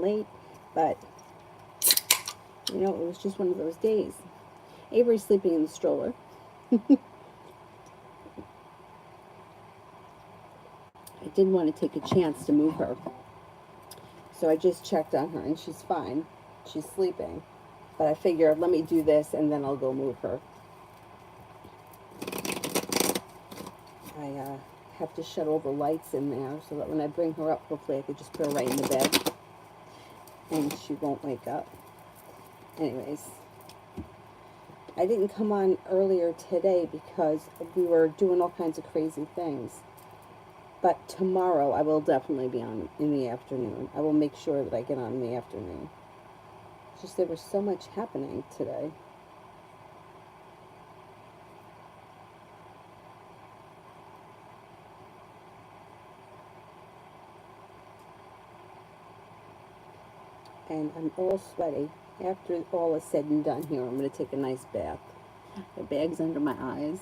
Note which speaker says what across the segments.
Speaker 1: late, but, you know, it was just one of those days. Avery's sleeping in the stroller. I didn't want to take a chance to move her. So I just checked on her, and she's fine. She's sleeping. But I figured, let me do this, and then I'll go move her. I have to shut all the lights in there so that when I bring her up, hopefully I could just put her right in the bed. And she won't wake up. Anyways, I didn't come on earlier today because we were doing all kinds of crazy things. But tomorrow I will definitely be on in the afternoon. I will make sure that I get on in the afternoon. It's just there was so much happening today. And I'm all sweaty. After all is said and done here, I'm going to take a nice bath. The bag's under my eyes.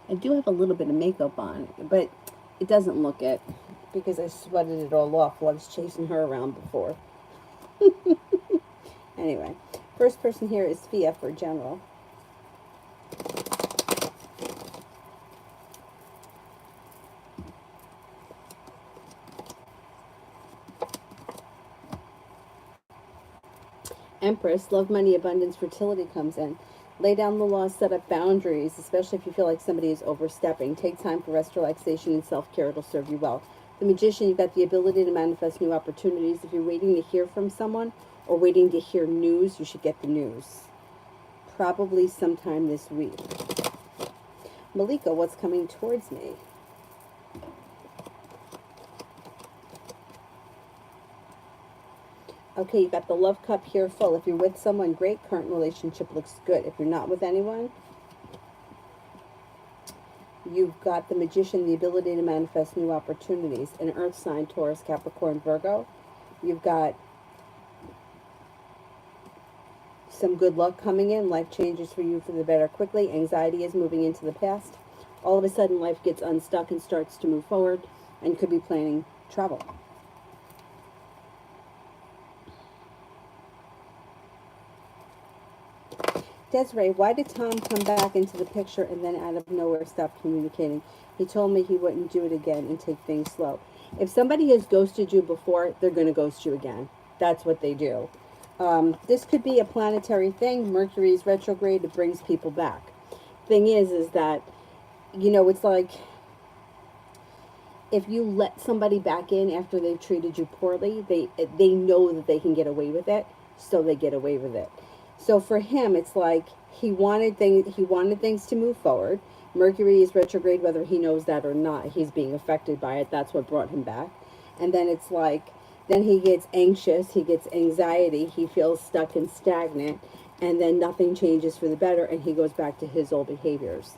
Speaker 1: I do have a little bit of makeup on, but it doesn't look it because I sweated it all off while I was chasing her around before. Anyway, first person here is Fia for general. Empress, love, money, abundance, fertility comes in. Lay down the law, set up boundaries, especially if you feel like somebody is overstepping. Take time for rest, relaxation, and self-care. It'll serve you well. The Magician, you've got the ability to manifest new opportunities. If you're waiting to hear from someone or waiting to hear news, you should get the news. Probably sometime this week. Malika, what's coming towards me? Okay, you got the love cup here full. If you're with someone, great. Current relationship looks good. If you're not with anyone, you've got the Magician, the ability to manifest new opportunities. An earth sign, Taurus, Capricorn, Virgo. You've got some good luck coming in. Life changes for you for the better quickly. Anxiety is moving into the past. All of a sudden, life gets unstuck and starts to move forward, and could be planning travel. Desiree, why did Tom come back into the picture and then out of nowhere stop communicating? He told me he wouldn't do it again and take things slow. If somebody has ghosted you before, they're going to ghost you again. That's what they do. This could be a planetary thing. Mercury's retrograde. It brings people back. Thing is that, you know, it's like if you let somebody back in after they've treated you poorly, they know that they can get away with it, so they get away with it. So for him, it's like he wanted things to move forward. Mercury is retrograde, whether he knows that or not. He's being affected by it. That's what brought him back. And then it's like, then he gets anxious, he gets anxiety, he feels stuck and stagnant, and then nothing changes for the better, and he goes back to his old behaviors.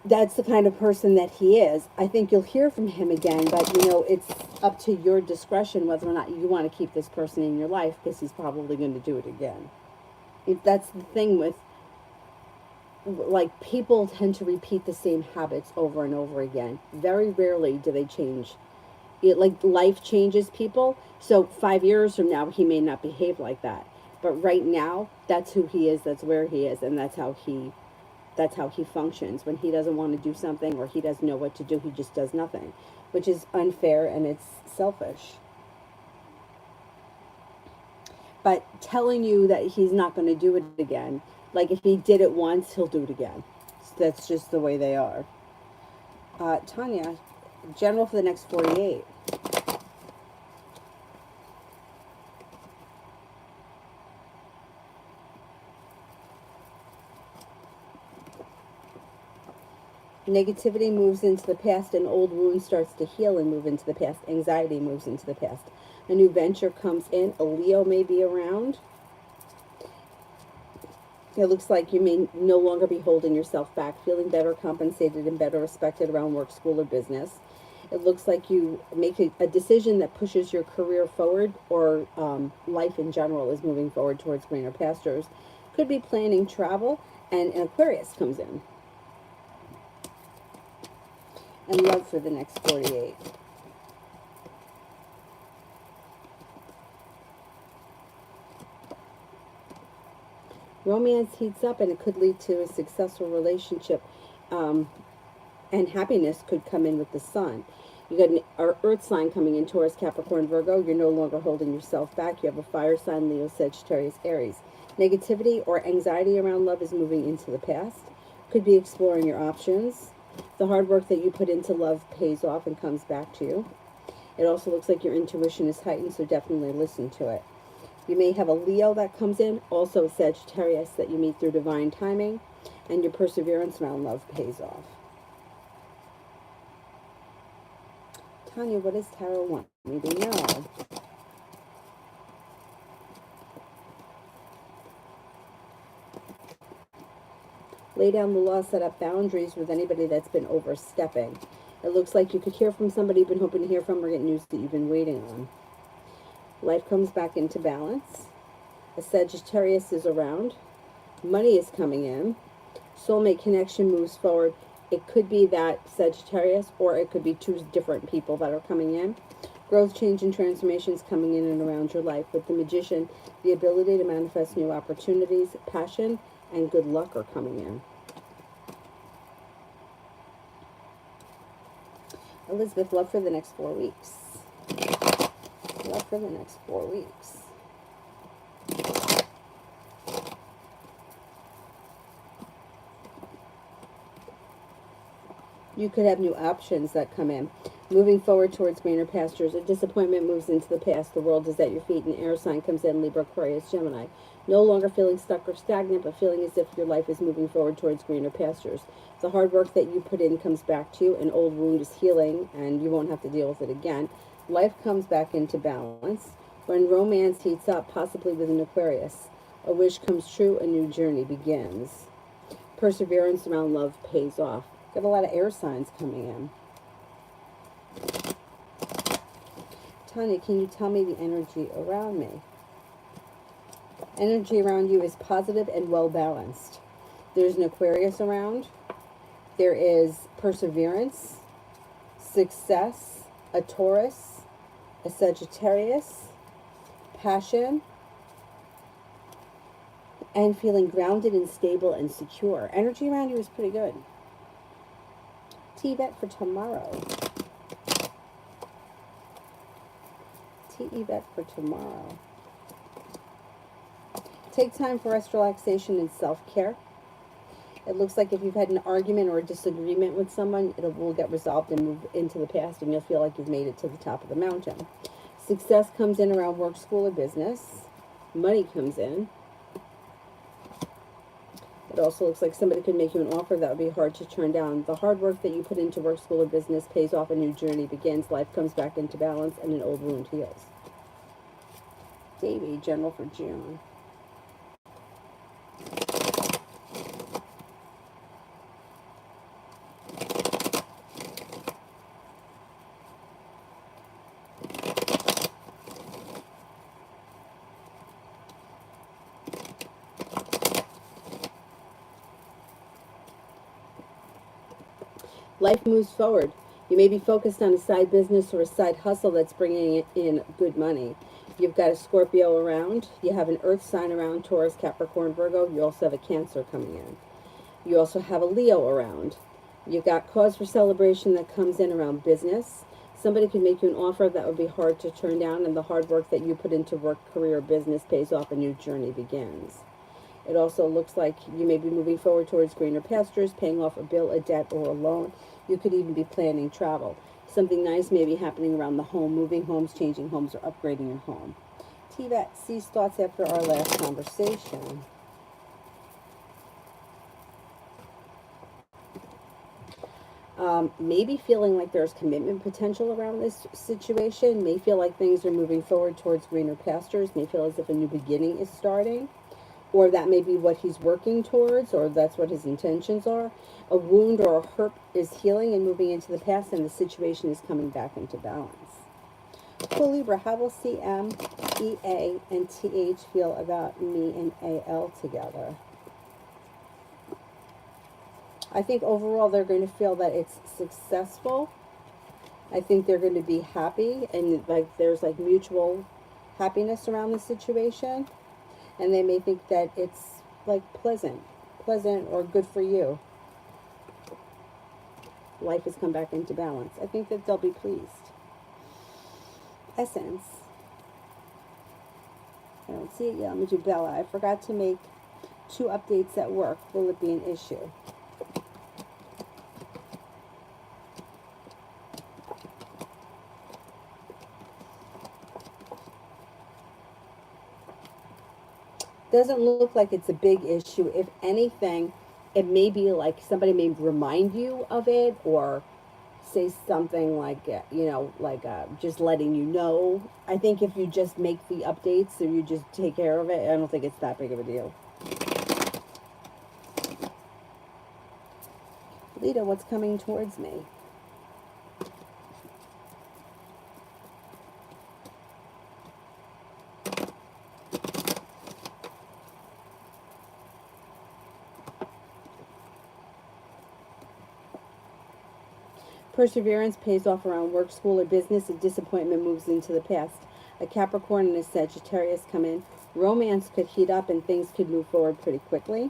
Speaker 1: That's the kind of person that he is. I think you'll hear from him again, but, you know, it's up to your discretion whether or not you want to keep this person in your life, because he's probably going to do it again. That's the thing with, like, people tend to repeat the same habits over and over again. Very rarely do they change. Like, life changes people, so 5 years from now, he may not behave like that. But right now, that's who he is, that's where he is, and that's how he functions. When he doesn't want to do something or he doesn't know what to do, he just does nothing, which is unfair and it's selfish. But telling you that he's not going to do it again, like if he did it once, he'll do it again. That's just the way they are. Tanya, general for the next 48. Negativity moves into the past, an old wound starts to heal and move into the past. Anxiety moves into the past. A new venture comes in. A Leo may be around. It looks like you may no longer be holding yourself back, feeling better compensated and better respected around work, school, or business. It looks like you make a decision that pushes your career forward, or life in general is moving forward towards greener pastures. Could be planning travel, and an Aquarius comes in. And love for the next 48. Romance heats up and it could lead to a successful relationship. Um, and happiness could come in with the sun. You got an earth sign coming in, Taurus, Capricorn, Virgo. You're no longer holding yourself back. You have a fire sign, Leo, Sagittarius, Aries. Negativity or anxiety around love is moving into the past. Could be exploring your options. The hard work that you put into love pays off and comes back to you. It also looks like your intuition is heightened, so definitely listen to it. You may have a Leo that comes in, also a Sagittarius that you meet through divine timing, and your perseverance around love pays off. Tanya, what does Tarot want me to know? Lay down the law, set up boundaries with anybody that's been overstepping. It looks like you could hear from somebody you've been hoping to hear from or get news that you've been waiting on. Life comes back into balance. A Sagittarius is around. Money is coming in. Soulmate connection moves forward. It could be that Sagittarius, or it could be two different people that are coming in. Growth, change, and transformations coming in and around your life. With the Magician, the ability to manifest new opportunities, passion, and good luck are coming in. Elizabeth, love for the next 4 weeks. Love for the next 4 weeks. You could have new options that come in. Moving forward towards greener pastures. A disappointment moves into the past. The world is at your feet. An air sign comes in, Libra, Aquarius, Gemini. No longer feeling stuck or stagnant, but feeling as if your life is moving forward towards greener pastures. The hard work that you put in comes back to you. An old wound is healing, and you won't have to deal with it again. Life comes back into balance. When romance heats up, possibly with an Aquarius, a wish comes true, a new journey begins. Perseverance around love pays off. Got a lot of air signs coming in. Tanya, can you tell me the energy around me? Energy around you is positive and well balanced. There's an Aquarius around. There is perseverance, success, a Taurus, a Sagittarius, passion, and feeling grounded and stable and secure. Energy around you is pretty good. T-Vet for tomorrow. T-Vet for tomorrow. Take time for rest, relaxation, and self-care. It looks like if you've had an argument or a disagreement with someone, it will get resolved and move into the past, and you'll feel like you've made it to the top of the mountain. Success comes in around work, school, or business. Money comes in. It also looks like somebody could make you an offer that would be hard to turn down. The hard work that you put into work, school, or business pays off. A new journey begins. Life comes back into balance, and an old wound heals. Davy, General for June. Life moves forward. You may be focused on a side business or a side hustle that's bringing in good money. You've got a Scorpio around. You have an earth sign around, Taurus, Capricorn, Virgo. You also have a Cancer coming in. You also have a Leo around. You've got cause for celebration that comes in around business. Somebody could make you an offer that would be hard to turn down, and the hard work that you put into work, career, business pays off. A new journey begins. It also looks like you may be moving forward towards greener pastures, paying off a bill, a debt, or a loan. You could even be planning travel. Something nice may be happening around the home, moving homes, changing homes, or upgrading your home. T-Vet, C's thoughts after our last conversation. Maybe feeling like there's commitment potential around this situation. May feel like things are moving forward towards greener pastures. May feel as if a new beginning is starting. Or that may be what he's working towards, or that's what his intentions are. A wound or a hurt is healing and moving into the past, and the situation is coming back into balance. For Libra, how will CM, EA, and TH feel about me and AL together? I think overall they're going to feel that it's successful. I think they're going to be happy, and like there's like mutual happiness around the situation. And they may think that it's like pleasant or good for you. Life has come back into balance. I think that they'll be pleased. Essence. I don't see it yet. I'm going to do Bella. I forgot to make 2 updates at work. Will it be an issue? Doesn't look like it's a big issue. If anything, it may be like somebody may remind you of it or say something like, just letting you know. I think if you just make the updates or you just take care of it, I don't think it's that big of a deal. Leta, what's coming towards me? Perseverance pays off around work, school, or business. A disappointment moves into the past. A Capricorn and a Sagittarius come in. Romance could heat up and things could move forward pretty quickly.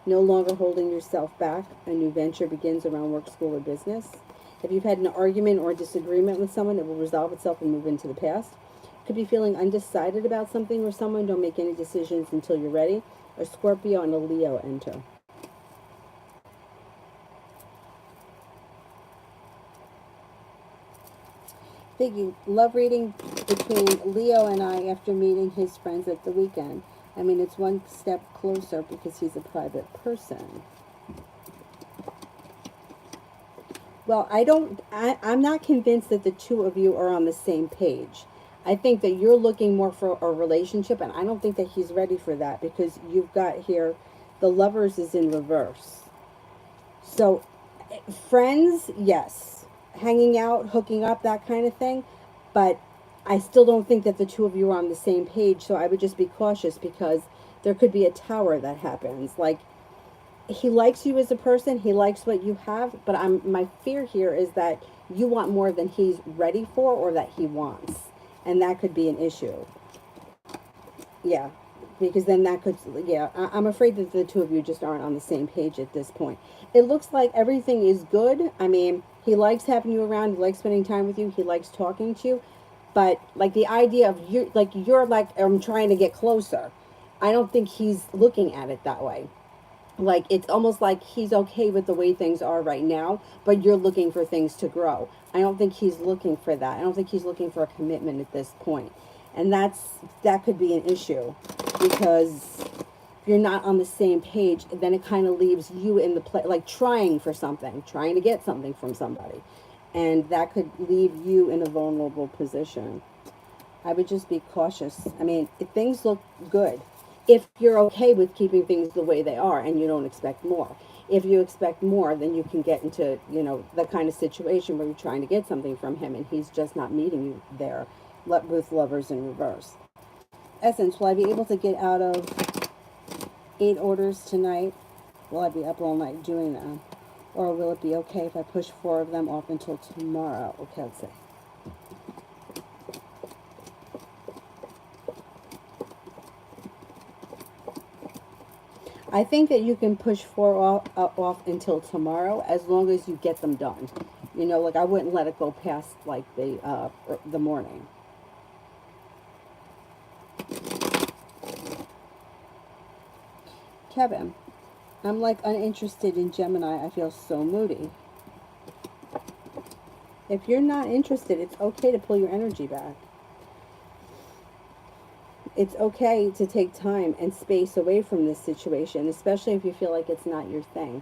Speaker 1: No longer holding yourself back. A new venture begins around work, school, or business. If you've had an argument or a disagreement with someone, it will resolve itself and move into the past. Could be feeling undecided about something or someone. Don't make any decisions until you're ready. A Scorpio and a Leo enter. Vicki, love reading between Leo and I after meeting his friends at the weekend. I mean, it's one step closer because he's a private person. Well, I'm not convinced that the two of you are on the same page. I think that you're looking more for a relationship, and I don't think that he's ready for that because you've got here, the Lovers is in reverse. So, friends, yes. Hanging out, hooking up, that kind of thing. But I still don't think that the two of you are on the same page, so I would just be cautious because there could be a tower that happens. Like, he likes you as a person, he likes what you have, but my fear here is that you want more than he's ready for or that he wants. And that could be an issue. Yeah, because then that could, I'm afraid that the two of you just aren't on the same page at this point. It looks like everything is good. I mean, he likes having you around, he likes spending time with you, he likes talking to you, but like the idea of you're like, I'm trying to get closer. I don't think he's looking at it that way. Like, it's almost like he's okay with the way things are right now, but you're looking for things to grow. I don't think he's looking for that. I don't think he's looking for a commitment at this point. And that could be an issue because if you're not on the same page, then it kind of leaves you in the like trying for something, trying to get something from somebody. And that could leave you in a vulnerable position. I would just be cautious. I mean, if things look good, if you're okay with keeping things the way they are and you don't expect more. If you expect more, then you can get into, the kind of situation where you're trying to get something from him and he's just not meeting you there, with Lovers in reverse. Essence, will I be able to get out of 8 orders tonight? Will I be up all night doing that? Or will it be okay if I push 4 of them off until tomorrow? Okay, let's see. I think that you can push 4 off until tomorrow as long as you get them done. Like I wouldn't let it go past like the morning. Kevin, I'm like uninterested in Gemini. I feel so moody. If you're not interested, it's okay to pull your energy back. It's okay to take time and space away from this situation, especially if you feel like it's not your thing.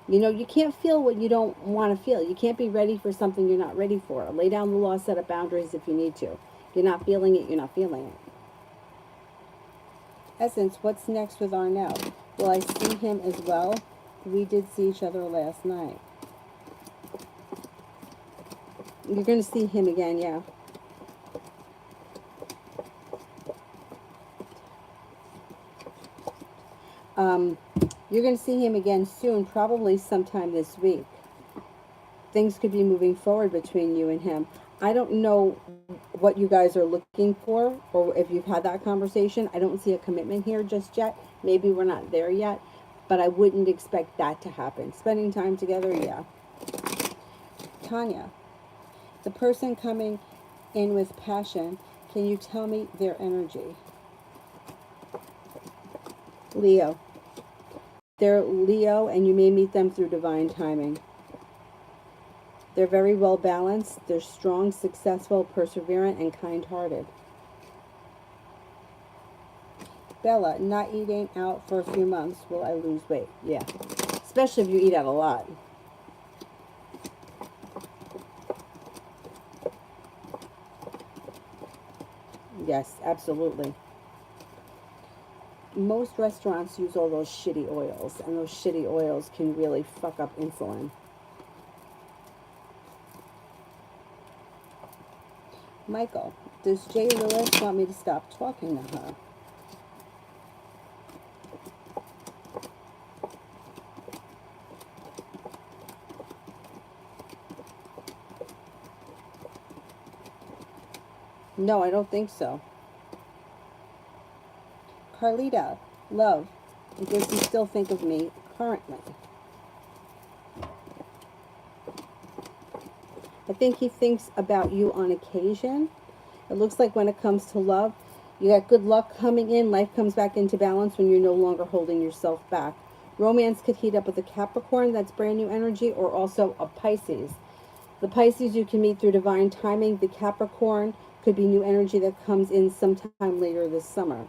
Speaker 1: You can't feel what you don't want to feel. You can't be ready for something you're not ready for. Lay down the law, set up boundaries if you need to. If you're not feeling it, you're not feeling it. Essence, what's next with Arnell? Will I see him as well? We did see each other last night. You're going to see him again, yeah. You're going to see him again soon, probably sometime this week. Things could be moving forward between you and him. I don't know what you guys are looking for, or if you've had that conversation. I don't see a commitment here just yet. Maybe we're not there yet, but I wouldn't expect that to happen. Spending time together, yeah. Tanya, the person coming in with passion, can you tell me their energy? Leo. They're Leo, and you may meet them through divine timing. They're very well balanced. They're strong, successful, perseverant, and kind-hearted. Bella, not eating out for a few months. Will I lose weight? Yeah. Especially if you eat out a lot. Yes, absolutely. Most restaurants use all those shitty oils, and those shitty oils can really fuck up insulin. Michael, does Jay Lewis want me to stop talking to her? No, I don't think so. Carlita, love, does he still think of me currently? I think he thinks about you on occasion. It looks like when it comes to love, you got good luck coming in. Life comes back into balance when you're no longer holding yourself back. Romance could heat up with a Capricorn, that's brand new energy, or also a Pisces. The Pisces you can meet through divine timing. The Capricorn could be new energy that comes in sometime later this summer.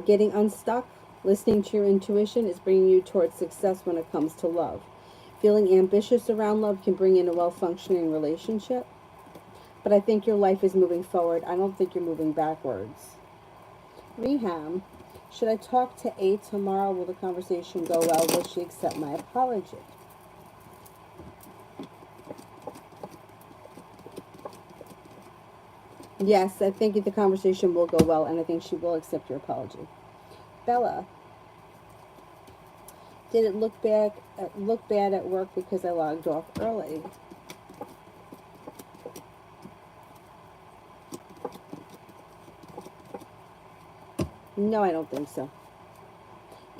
Speaker 1: Getting unstuck, listening to your intuition is bringing you towards success when it comes to love. Feeling ambitious around love can bring in a well-functioning relationship. But I think your life is moving forward. I don't think you're moving backwards. Reham, should I talk to A tomorrow? Will the conversation go well? Will she accept my apology? Yes, I think the conversation will go well, and I think she will accept your apology. Bella, did it look bad at work because I logged off early? No, I don't think so.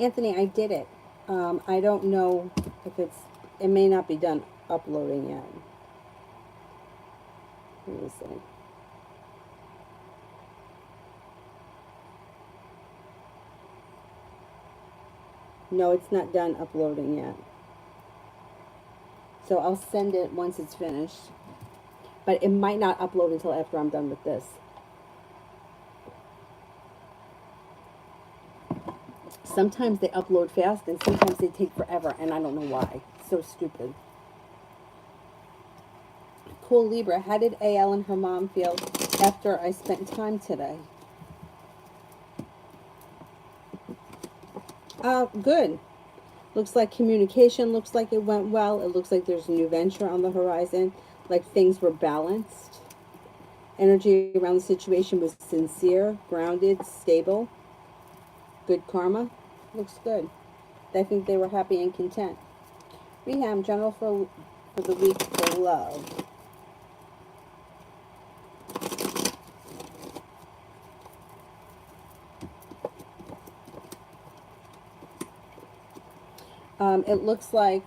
Speaker 1: Anthony, I did it. I don't know if it may not be done uploading yet. Let me see. No, it's not done uploading yet. So I'll send it once it's finished. But it might not upload until after I'm done with this. Sometimes they upload fast and sometimes they take forever, and I don't know why. It's so stupid. Cool Libra, how did AL and her mom feel after I spent time today? Good. Looks like communication, looks like it went well. It looks like there's a new venture on the horizon, like things were balanced. Energy around the situation was sincere, grounded, stable. Good karma. Looks good. I think they were happy and content. Reham, general for the week for love. It looks like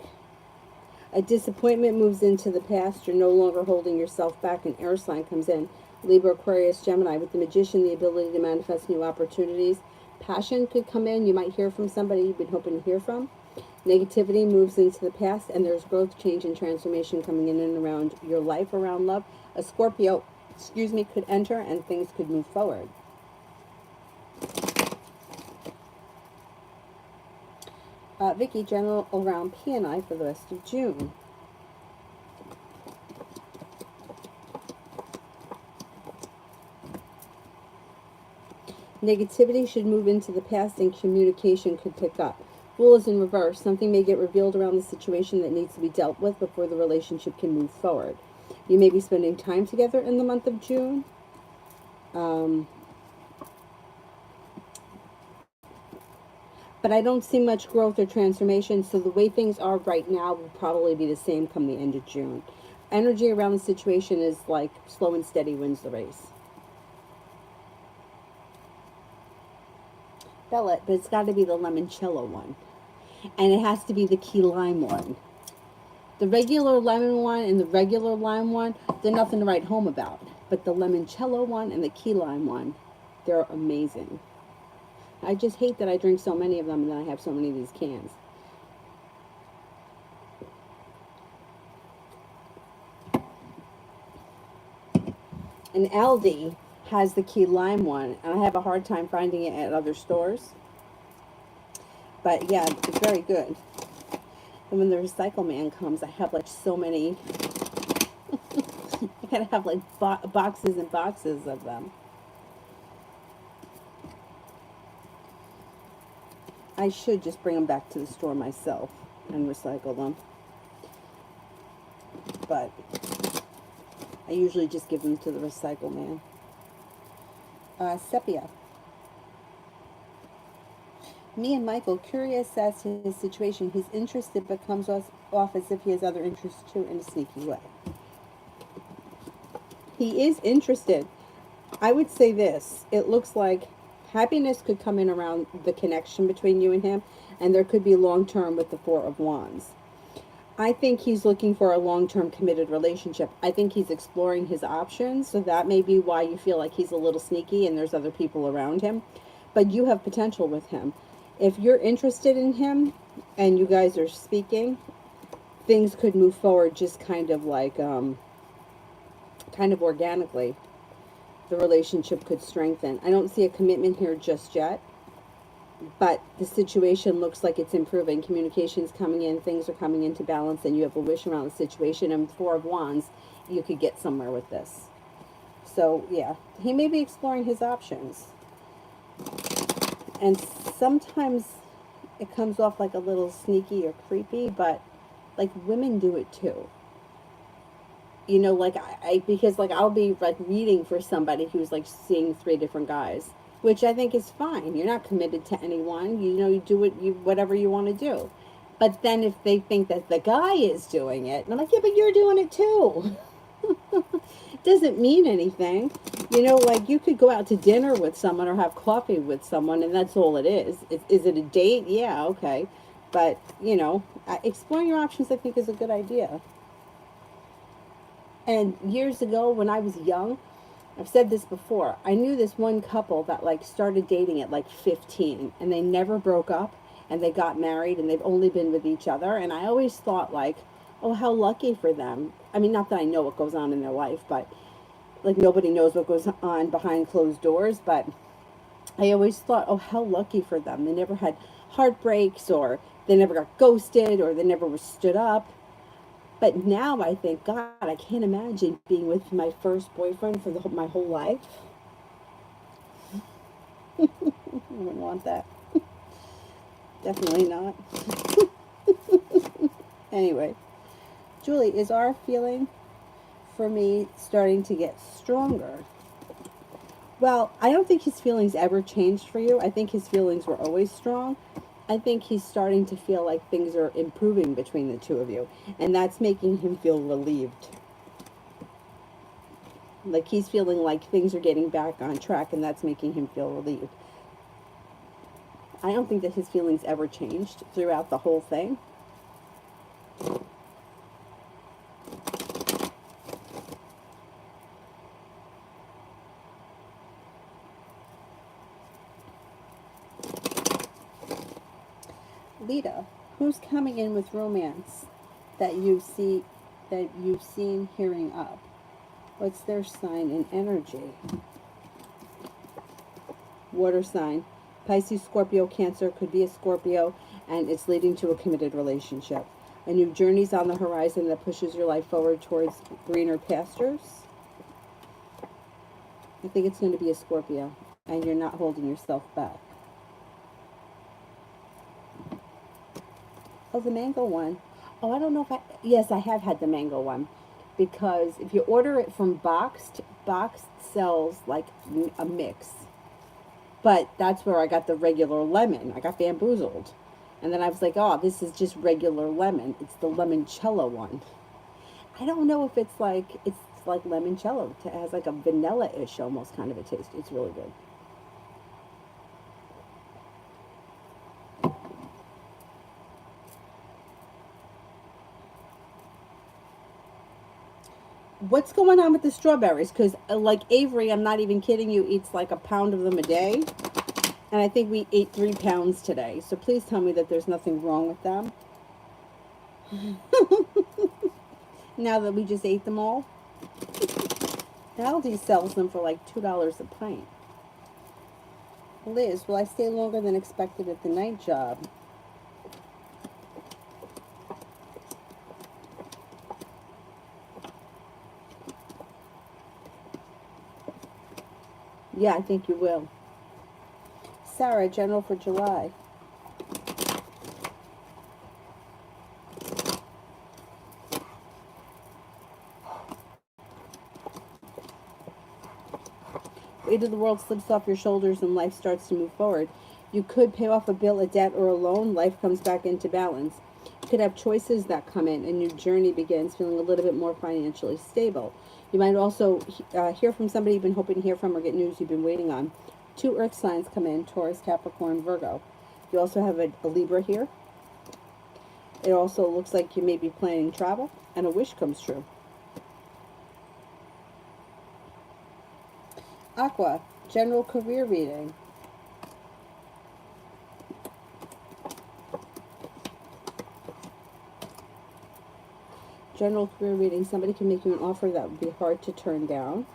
Speaker 1: a disappointment moves into the past. You're no longer holding yourself back. An air sign comes in. Libra, Aquarius, Gemini. With the Magician, the ability to manifest new opportunities. Passion could come in. You might hear from somebody you've been hoping to hear from. Negativity moves into the past, and there's growth, change, and transformation coming in and around your life, around love. A Scorpio, could enter, and things could move forward. Vicki, general around P&I for the rest of June. Negativity should move into the past and communication could pick up. Fool is in reverse. Something may get revealed around the situation that needs to be dealt with before the relationship can move forward. You may be spending time together in the month of June. But I don't see much growth or transformation, so the way things are right now will probably be the same come the end of June. energy around the situation is like slow and steady wins the race. Bella, but it's got to be the limoncello one. And it has to be the key lime one. The regular lemon one and the regular lime one, they're nothing to write home about. But the limoncello one and the key lime one, they're amazing. I just hate that I drink so many of them and then I have so many of these cans. And Aldi has the key lime one, and I have a hard time finding it at other stores. But yeah, it's very good. And when the recycle man comes, I have like so many. I gotta have like boxes and boxes of them. I should just bring them back to the store myself and recycle them. But I usually just give them to the recycle man. Sepia. Me and Michael, curious as to his situation. He's interested but comes off as if he has other interests too in a sneaky way. He is interested. I would say this. It looks like happiness could come in around the connection between you and him, and there could be long-term with the Four of Wands. I think he's looking for a long-term committed relationship. I think he's exploring his options, so that may be why you feel like he's a little sneaky and there's other people around him. But you have potential with him. If you're interested in him and you guys are speaking, things could move forward just kind of like, kind of organically. The relationship could strengthen. I don't see a commitment here just yet, but the situation looks like it's improving. Communication's coming in, things are coming into balance, and you have a wish around the situation. And Four of Wands, you could get somewhere with this. So, yeah, he may be exploring his options. And sometimes it comes off like a little sneaky or creepy, but like women do it too. You know, like because like I'll be like reading for somebody who's like seeing 3 different guys, which I think is fine. You're not committed to anyone. You know, you do whatever you want to do. But then if they think that the guy is doing it, and I'm like, yeah, but you're doing it too. It doesn't mean anything. You know, like you could go out to dinner with someone or have coffee with someone, and that's all it is. Is it a date? Yeah, okay. But, you know, exploring your options, I think, is a good idea. And years ago, when I was young, I've said this before, I knew this one couple that like started dating at like 15, and they never broke up, and they got married, and they've only been with each other. And I always thought like, oh, how lucky for them. I mean, not that I know what goes on in their life, but like nobody knows what goes on behind closed doors. But I always thought, oh, how lucky for them. They never had heartbreaks, or they never got ghosted, or they never were stood up. But now I think, God, I can't imagine being with my first boyfriend for my whole life. I wouldn't want that. Definitely not. Anyway, Julie, is our feeling for me starting to get stronger? Well, I don't think his feelings ever changed for you. I think his feelings were always strong. I think he's starting to feel like things are improving between the two of you. And that's making him feel relieved. Like he's feeling like things are getting back on track, and that's making him feel relieved. I don't think that his feelings ever changed throughout the whole thing. Leta, who's coming in with romance that you've seen hearing up? What's their sign and energy? Water sign. Pisces, Scorpio, Cancer. Could be a Scorpio, and it's leading to a committed relationship. A new journey's on the horizon that pushes your life forward towards greener pastures. I think it's going to be a Scorpio, and you're not holding yourself back. Oh, the mango one. Oh, I don't know if yes, I have had the mango one. Because if you order it from Boxed sells like a mix. But that's where I got the regular lemon. I got bamboozled. And then I was like, oh, this is just regular lemon. It's the limoncello one. I I don't know if it's like limoncello. It has like a vanilla-ish almost kind of a taste. It's really good. What's going on with the strawberries? Because like Avery, I'm not even kidding you, eats like a pound of them a day. And I think we ate 3 pounds today. So please tell me that there's nothing wrong with them. Now that we just ate them all. Aldi sells them for like $2 a pint. Liz, will I stay longer than expected at the night job? Yeah, I think you will. Sarah, general for July. Weight of the world slips off your shoulders and life starts to move forward. You could pay off a bill, a debt, or a loan. Life comes back into balance. You could have choices that come in. A new journey begins, feeling a little bit more financially stable. You might also hear from somebody you've been hoping to hear from or get news you've been waiting on. 2 earth signs come in, Taurus, Capricorn, Virgo. You also have a Libra here. It also looks like you may be planning travel and a wish comes true. Aqua, general career reading. General career reading. Somebody can make you an offer that would be hard to turn down.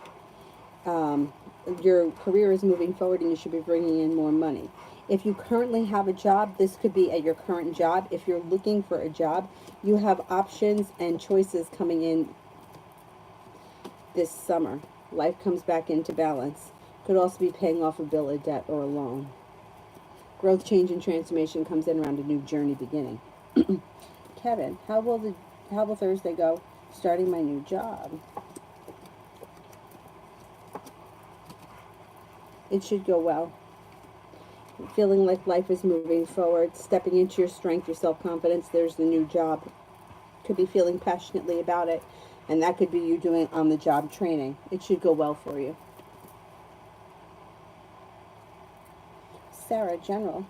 Speaker 1: Your career is moving forward and you should be bringing in more money. If you currently have a job, this could be at your current job. If you're looking for a job, you have options and choices coming in this summer. Life comes back into balance. Could also be paying off a bill, a debt, or a loan. Growth, change, and transformation comes in around a new journey beginning. Kevin, how will Thursday go? Starting my new job. It should go well. Feeling like life is moving forward, stepping into your strength, your self-confidence. There's the new job. Could be feeling passionately about it, and that could be you doing on-the-job training. It should go well for you. Sarah, general.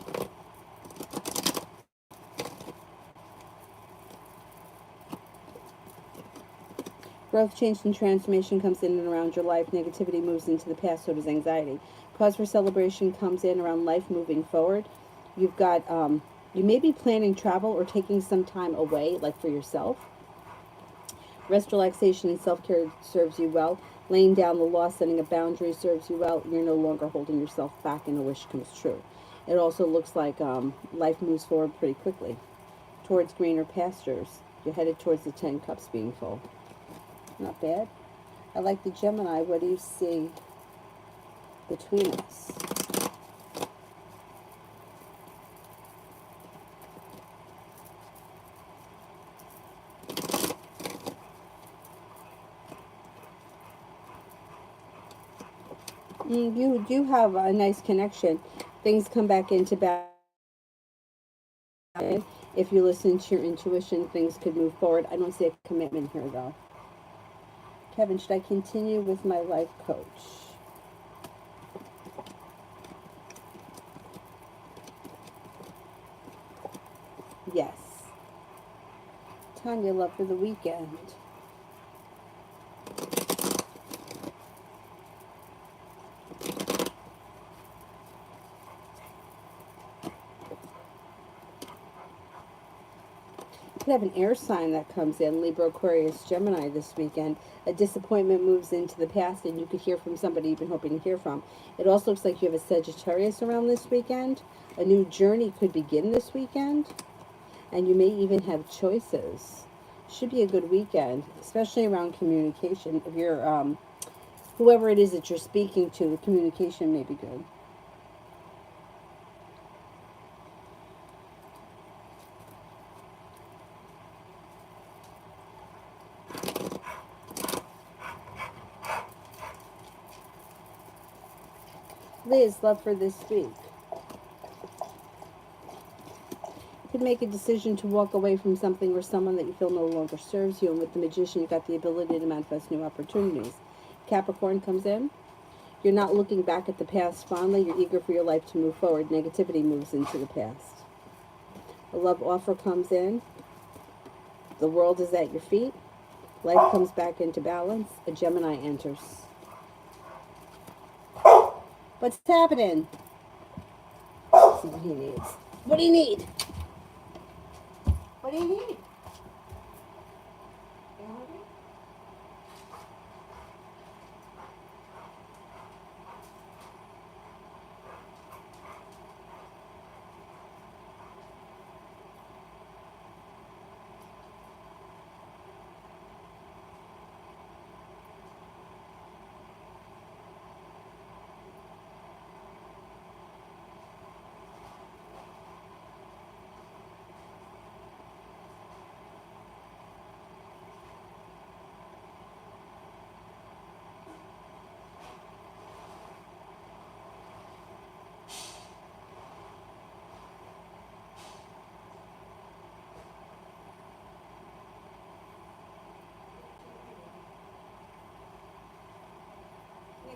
Speaker 1: Growth, change, and transformation comes in and around your life. Negativity moves into the past, so does anxiety. Cause for celebration comes in around life moving forward. You've got, you may be planning travel or taking some time away, like for yourself. Rest, relaxation, and self-care serves you well. Laying down the law, setting a boundary serves you well. You're no longer holding yourself back and a wish comes true. It also looks like life moves forward pretty quickly towards greener pastures. You're headed towards the 10 cups being full. Not bad. I like the Gemini. What do you see between us? You do have a nice connection. Things come back into balance. If you listen to your intuition, things could move forward. I don't see a commitment here, though. Kevin, should I continue with my life coach? Yes. Tanya, love for the weekend. Could have an air sign that comes in, Libra, Aquarius, Gemini this weekend. A disappointment moves into the past and you could hear from somebody you've been hoping to hear from. It also looks like you have a Sagittarius around this weekend. A new journey could begin this weekend. And you may even have choices. Should be a good weekend, especially around communication. If you're, whoever it is that you're speaking to, the communication may be good. Liz, love for this week. could make a decision to walk away from something or someone that you feel no longer serves you. And with the Magician, you got the ability to manifest new opportunities. Capricorn comes in. You're not looking back at the past fondly. You're eager for your life to move forward. Negativity moves into the past. A love offer comes in. The world is at your feet. Life comes back into balance. A Gemini enters. What's happening? Let's see what he needs. What do you need? What do you need?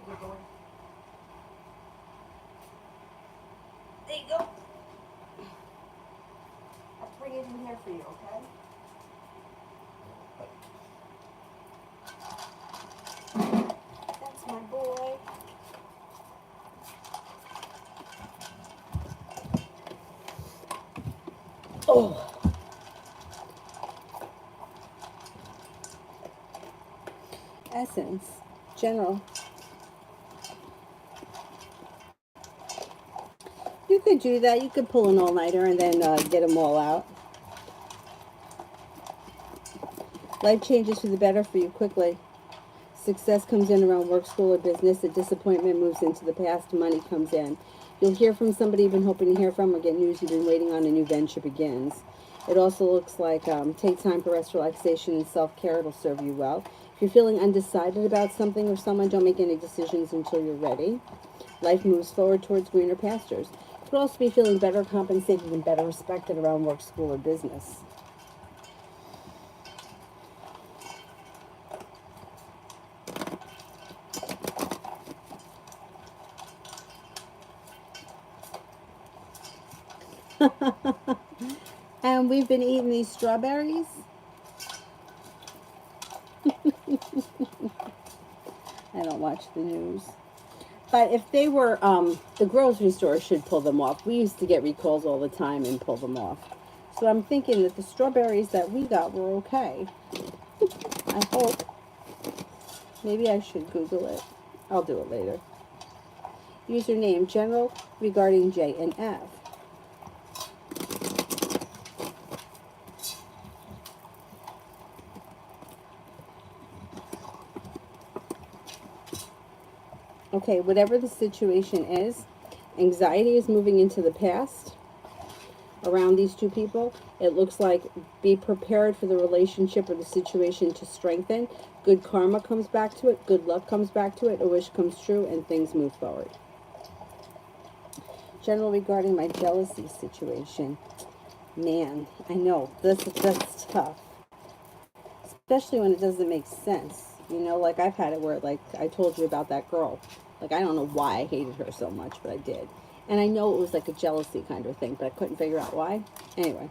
Speaker 1: You hungry? There you go. I'll bring it in here for you, okay? That's my boy. Oh. Essence. General. You could do that. You could pull an all-nighter and then get them all out. Life changes for the better for you quickly. Success comes in around work, school, or business. A disappointment moves into the past. Money comes in. You'll hear from somebody you've been hoping to hear from, or get news you've been waiting on. A new venture begins. It also looks like take time for rest, relaxation, and self-care. It'll serve you well. If you're feeling undecided about something or someone, don't make any decisions until you're ready. Life moves forward towards greener pastures. You could also be feeling better compensated and better respected around work, school, or business. And we've been eating these strawberries. I don't watch the news. But if they were, the grocery store should pull them off. We used to get recalls all the time and pull them off. So I'm thinking that the strawberries that we got were okay. I hope. Maybe I should Google it. I'll do it later. Username, General, regarding J and F. Okay, whatever the situation is, anxiety is moving into the past around these two people. It looks like be prepared for the relationship or the situation to strengthen. Good karma comes back to it. Good luck comes back to it. A wish comes true and things move forward. General, regarding my jealousy situation. Man, I know, that's tough. Especially when it doesn't make sense. You know, like I've had it where, like I told you about that girl. Like I don't know why I hated her so much, but I did. And I know it was like a jealousy kind of thing, but I couldn't figure out why. Anyway.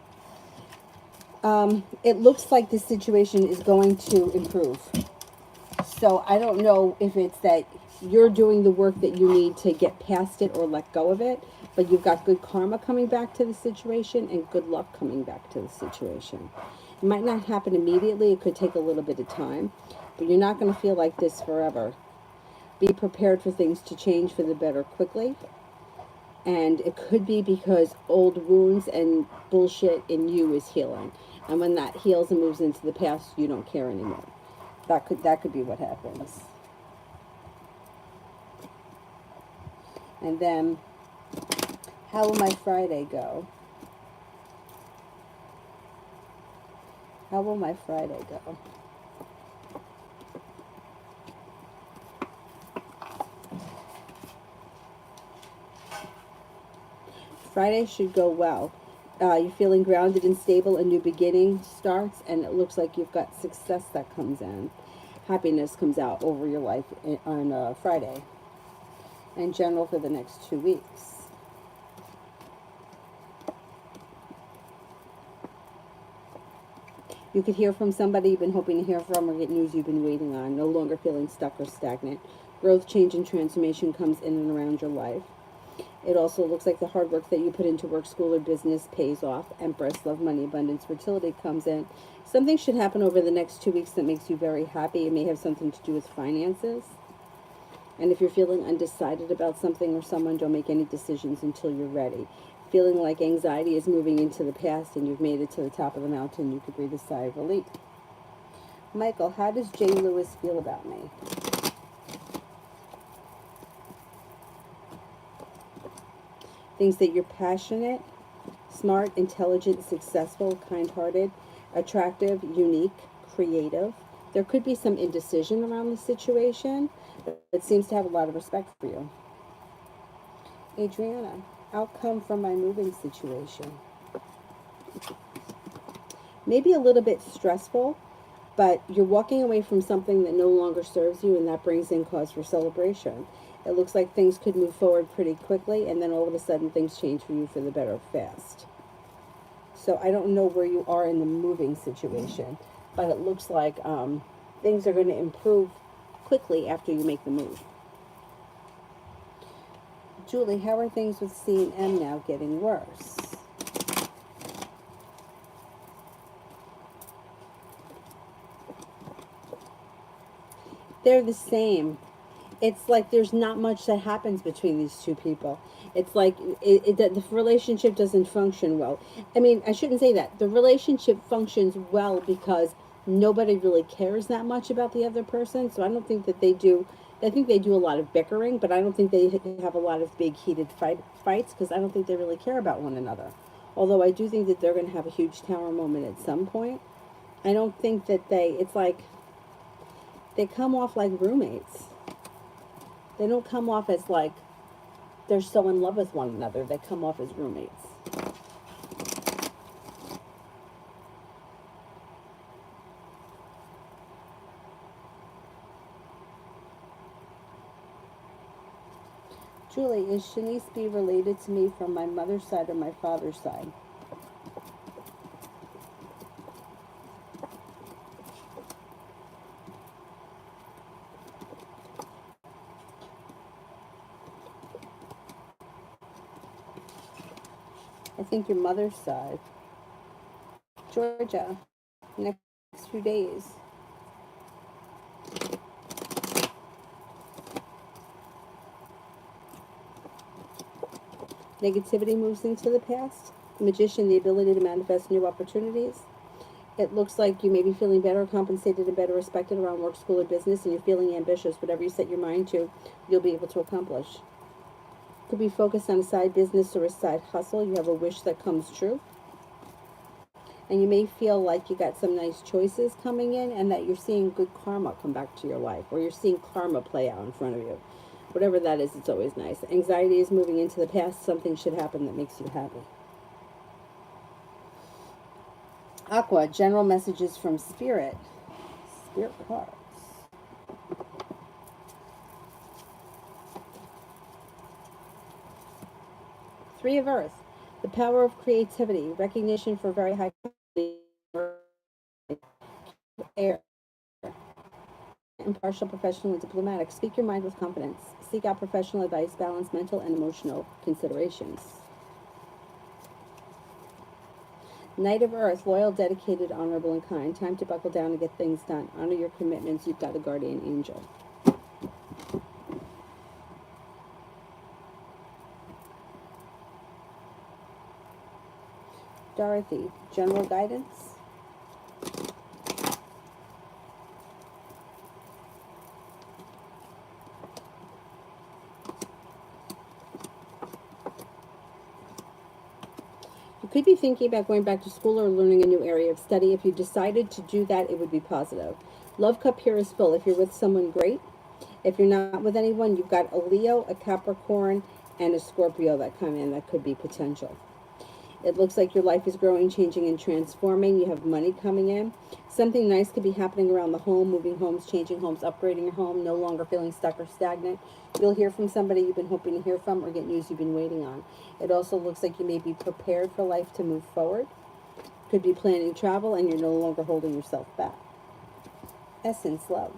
Speaker 1: It looks like this situation is going to improve. So I don't know if it's that you're doing the work that you need to get past it or let go of it, but you've got good karma coming back to the situation and good luck coming back to the situation. It might not happen immediately. It could take a little bit of time, but you're not going to feel like this forever. Be prepared for things to change for the better quickly. And it could be because old wounds and bullshit in you is healing. And when that heals and moves into the past, you don't care anymore. That could be what happens. And then, how will my Friday go? How will my Friday go? Friday should go well. You're feeling grounded and stable. A new beginning starts, and it looks like you've got success that comes in. Happiness comes out over your life on Friday. In general, for the next 2 weeks. You could hear from somebody you've been hoping to hear from, or get news you've been waiting on. No longer feeling stuck or stagnant. Growth, change, and transformation comes in and around your life. It also looks like the hard work that you put into work, school, or business pays off. Empress, love, money, abundance, fertility comes in. Something should happen over the next 2 weeks that makes you very happy. It may have something to do with finances. And if you're feeling undecided about something or someone, don't make any decisions until you're ready. Feeling like anxiety is moving into the past and you've made it to the top of the mountain, you could breathe a sigh of relief. Michael, how does Jay Lewis feel about me? Thinks that you're passionate, smart, intelligent, successful, kind-hearted, attractive, unique, creative. There could be some indecision around the situation, but seems to have a lot of respect for you. Adriana, outcome from my moving situation. Maybe a little bit stressful, but you're walking away from something that no longer serves you, and that brings in cause for celebration. It looks like things could move forward pretty quickly, and then all of a sudden things change for you for the better fast. So I don't know where you are in the moving situation, but it looks like things are going to improve quickly after you make the move. Julie, how are things with C and M now getting worse? They're the same. It's like there's not much that happens between these two people. It's like the relationship doesn't function well. I mean, I shouldn't say that. The relationship functions well because nobody really cares that much about the other person. So I don't think that they do. I think they do a lot of bickering, but I don't think they have a lot of big heated fights because I don't think they really care about one another. Although I do think that they're going to have a huge tower moment at some point. I don't think that it's like they come off like roommates. They don't come off as like they're so in love with one another. They come off as roommates. Julie, is Shanice B related to me from my mother's side or my father's side? I think your mother's side. Georgia, next few days. Negativity moves into the past. The magician, the ability to manifest new opportunities. It looks like you may be feeling better compensated and better respected around work, school, or business, and you're feeling ambitious. Whatever you set your mind to, you'll be able to accomplish. Could be focused on a side business or a side hustle. You have a wish that comes true. And you may feel like you got some nice choices coming in and that you're seeing good karma come back to your life, or you're seeing karma play out in front of you. Whatever that is, it's always nice. Anxiety is moving into the past. Something should happen that makes you happy. Aqua, general messages from Spirit. Spirit cards. Three of Earth. The power of creativity. Recognition for very high air. Impartial, professional, and diplomatic. Speak your mind with confidence. Seek out professional advice. Balance mental and emotional considerations. Knight of Earth, loyal, dedicated, honorable, and kind. Time to buckle down and get things done. Honor your commitments. You've got a guardian angel. Dorothy, general guidance. You could be thinking about going back to school or learning a new area of study. If you decided to do that, it would be positive. Love cup here is full. If you're with someone, great. If you're not with anyone, you've got a Leo, a Capricorn, and a Scorpio that come in that could be potential. It looks like your life is growing, changing, and transforming. You have money coming in. Something nice could be happening around the home, moving homes, changing homes, upgrading your home, no longer feeling stuck or stagnant. You'll hear from somebody you've been hoping to hear from or get news you've been waiting on. It also looks like you may be prepared for life to move forward. Could be planning travel and you're no longer holding yourself back. Essence, love.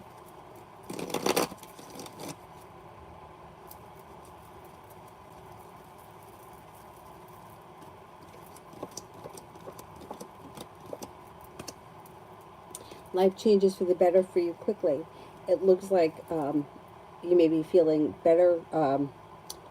Speaker 1: Life changes for the better for you quickly. It looks like you may be feeling better,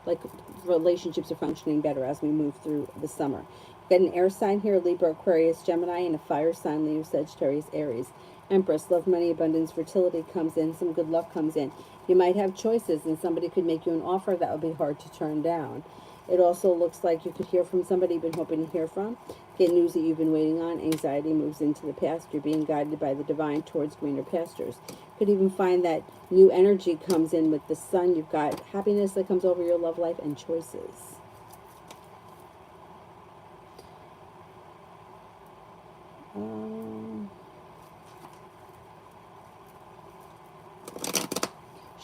Speaker 1: like relationships are functioning better as we move through the summer. Got an air sign here, Libra, Aquarius, Gemini, and a fire sign, Leo, Sagittarius, Aries. Empress, love, money, abundance, fertility comes in, some good luck comes in. You might have choices and somebody could make you an offer that would be hard to turn down. It also looks like you could hear from somebody you've been hoping to hear from. Get news that you've been waiting on. Anxiety moves into the past. You're being guided by the divine towards greener pastures. Could even find that new energy comes in with the sun. You've got happiness that comes over your love life and choices.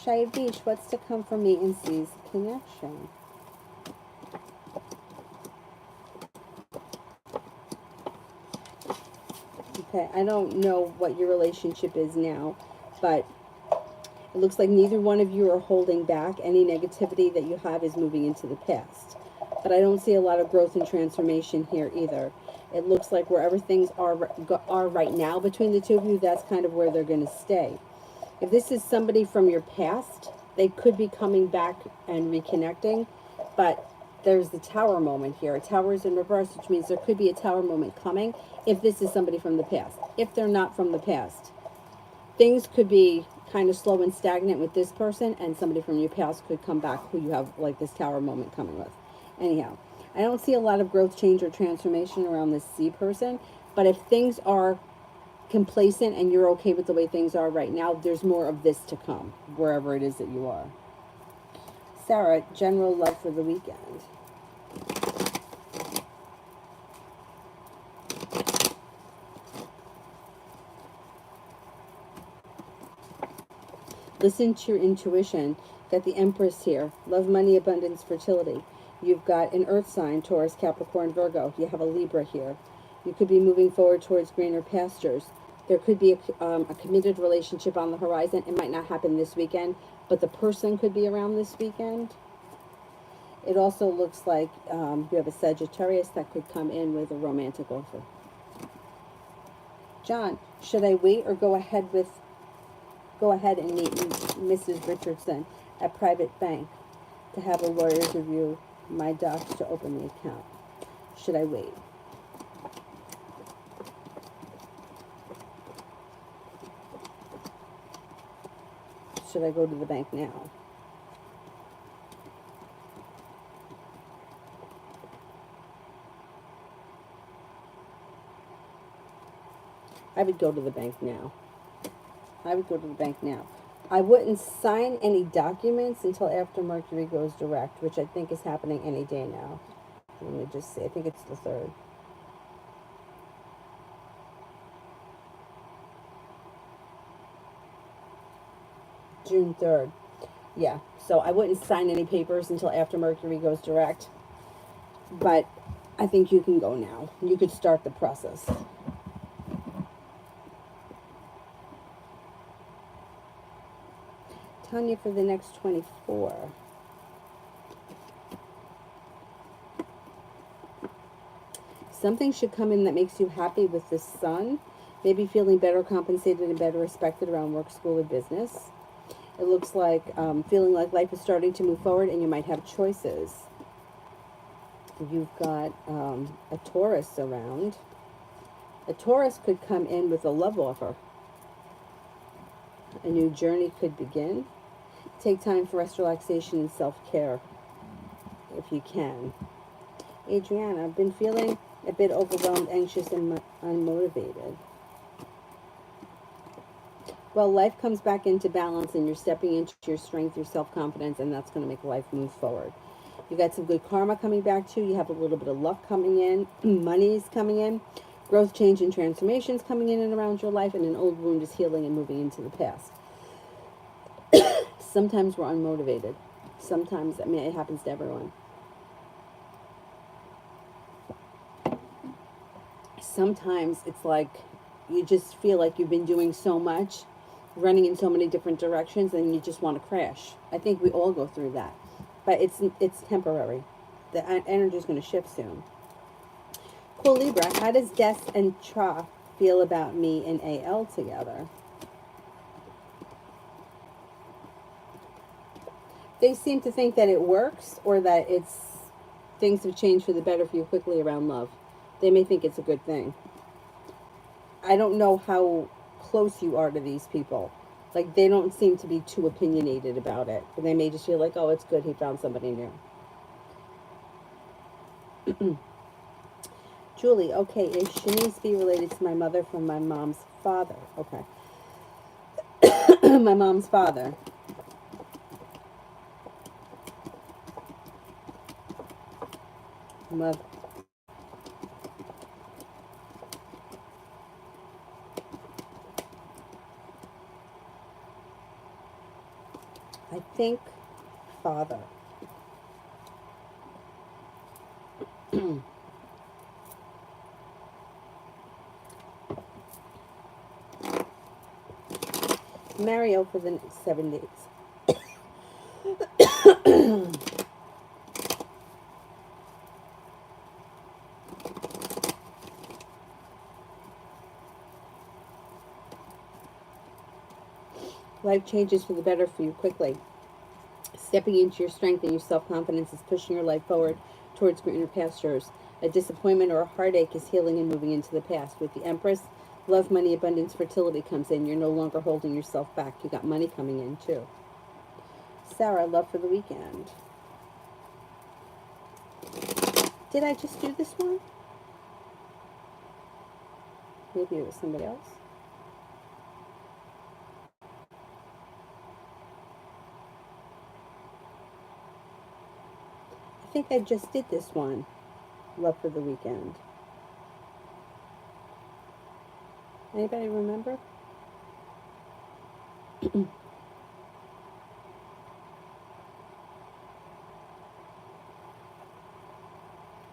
Speaker 1: Shia Beach, what's to come for me in C's connection? Okay, I don't know what your relationship is now, but it looks like neither one of you are holding back. Any negativity that you have is moving into the past. But I don't see a lot of growth and transformation here either. It looks like wherever things are right now between the two of you, that's kind of where they're going to stay. If this is somebody from your past, they could be coming back and reconnecting, but there's the tower moment here. A tower is in reverse, which means there could be a tower moment coming if this is somebody from the past. If they're not from the past, things could be kind of slow and stagnant with this person, and somebody from your past could come back who you have like this tower moment coming with. Anyhow, I don't see a lot of growth, change, or transformation around this C person, but if things are complacent and you're okay with the way things are right now, there's more of this to come wherever it is that you are. Sarah, general love for the weekend. Listen to your intuition. Got the Empress here. Love, money, abundance, fertility. You've got an earth sign, Taurus, Capricorn, Virgo. You have a Libra here. You could be moving forward towards greener pastures. There could be a committed relationship on the horizon. It might not happen this weekend, but the person could be around this weekend. It also looks like you have a Sagittarius that could come in with a romantic offer. John, should I wait or go ahead and meet Mrs. Richardson at private bank to have a lawyer review my docs to open the account? Should I wait? Should I go to the bank now? I would go to the bank now. I would go to the bank now. I wouldn't sign any documents until after Mercury goes direct, which I think is happening any day now. Let me just see. I think it's the 3rd. June 3rd. Yeah, so I wouldn't sign any papers until after Mercury goes direct. But I think you can go now. You could start the process. Tanya, for the next 24. Something should come in that makes you happy with the sun. Maybe feeling better compensated and better respected around work, school, or business. It looks like feeling like life is starting to move forward and you might have choices. You've got a Taurus around. A Taurus could come in with a love offer. A new journey could begin. Take time for rest, relaxation, and self-care if you can. Adriana, I've been feeling a bit overwhelmed, anxious, and unmotivated. Well, life comes back into balance and you're stepping into your strength, your self-confidence, and that's going to make life move forward. You got some good karma coming back to you. You have a little bit of luck coming in. Money's coming in. Growth, change, and transformations coming in and around your life. And an old wound is healing and moving into the past. Sometimes we're unmotivated. Sometimes, I mean, it happens to everyone. Sometimes it's like you just feel like you've been doing so much, running in so many different directions, and you just want to crash. I think we all go through that. But it's temporary. The energy is going to shift soon. Cool, Libra. How does Des and Tra feel about me and AL together? They seem to think that it works, or that things have changed for the better for you quickly around love. They may think it's a good thing. I don't know how close you are to these people. Like, they don't seem to be too opinionated about it. But they may just feel like, oh, it's good he found somebody new. Julie, okay, is Shanice B related to my mother from my mom's father? Okay. My mom's father. Love. I think father. Mario for the next 7 days. Life changes for the better for you quickly. Stepping into your strength and your self-confidence is pushing your life forward towards greener pastures. A disappointment or a heartache is healing and moving into the past. With the Empress, love, money, abundance, fertility comes in. You're no longer holding yourself back. You got money coming in too. Sarah, love for the weekend. Did I just do this one? Maybe it was somebody else. I think I just did this one. Love for the weekend. Anybody remember?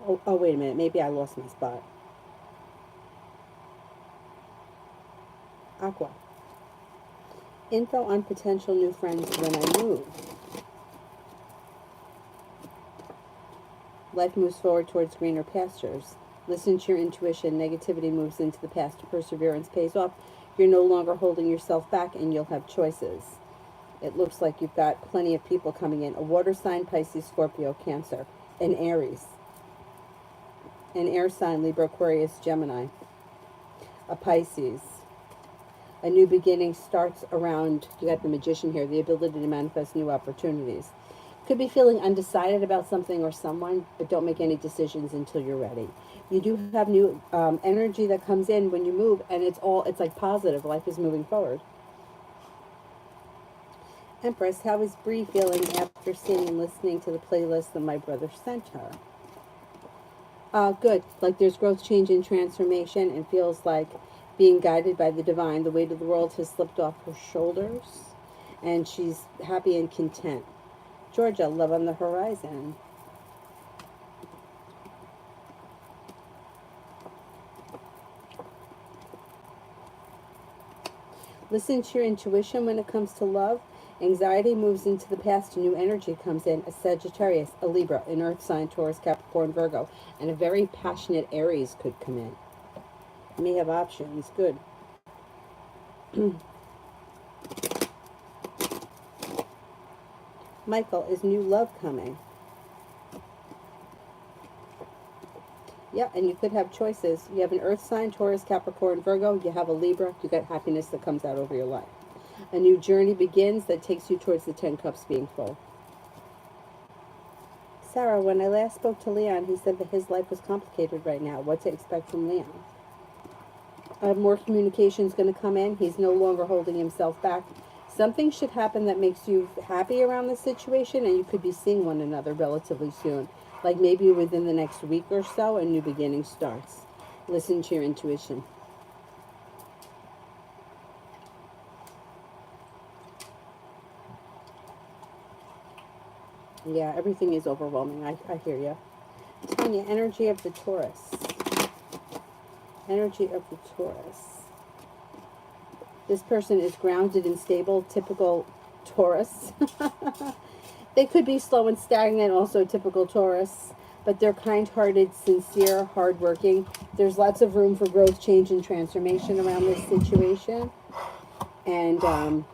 Speaker 1: Oh, wait a minute. Maybe I lost my spot. Aqua. Info on potential new friends when I move. Life moves forward towards greener pastures. Listen to your intuition. Negativity moves into the past. Perseverance pays off. You're no longer holding yourself back, and you'll have choices. It looks like you've got plenty of people coming in. A water sign, Pisces, Scorpio, Cancer, and Aries. An air sign, Libra, Aquarius, Gemini. A Pisces. A new beginning starts around, you got the Magician here, the ability to manifest new opportunities. Could be feeling undecided about something or someone, but don't make any decisions until you're ready. You do have new energy that comes in when you move, and it's like positive. Life is moving forward. Empress, how is Bree feeling after seeing and listening to the playlist that my brother sent her? Good. Like, there's growth, change, and transformation, and feels like being guided by the divine. The weight of the world has slipped off her shoulders, and she's happy and content. Georgia, love on the horizon. Listen to your intuition when it comes to love. Anxiety moves into the past, a new energy comes in. A Sagittarius, a Libra, an Earth sign, Taurus, Capricorn, Virgo, and a very passionate Aries could come in. You may have options. Good. Michael, is new love coming? Yeah, and you could have choices. You have an Earth sign, Taurus, Capricorn, Virgo. You have a Libra. You got happiness that comes out over your life. A new journey begins that takes you towards the 10 cups being full. Sarah, when I last spoke to Leon, he said that his life was complicated right now. What to expect from Leon? More communication is going to come in. He's no longer holding himself back. Something should happen that makes you happy around the situation, and you could be seeing one another relatively soon. Like maybe within the next week or so, a new beginning starts. Listen to your intuition. Yeah, everything is overwhelming. I hear you. Tanya, energy of the Taurus. Energy of the Taurus. This person is grounded and stable, typical Taurus. They could be slow and stagnant, also typical Taurus, but they're kind-hearted, sincere, hardworking. There's lots of room for growth, change, and transformation around this situation. And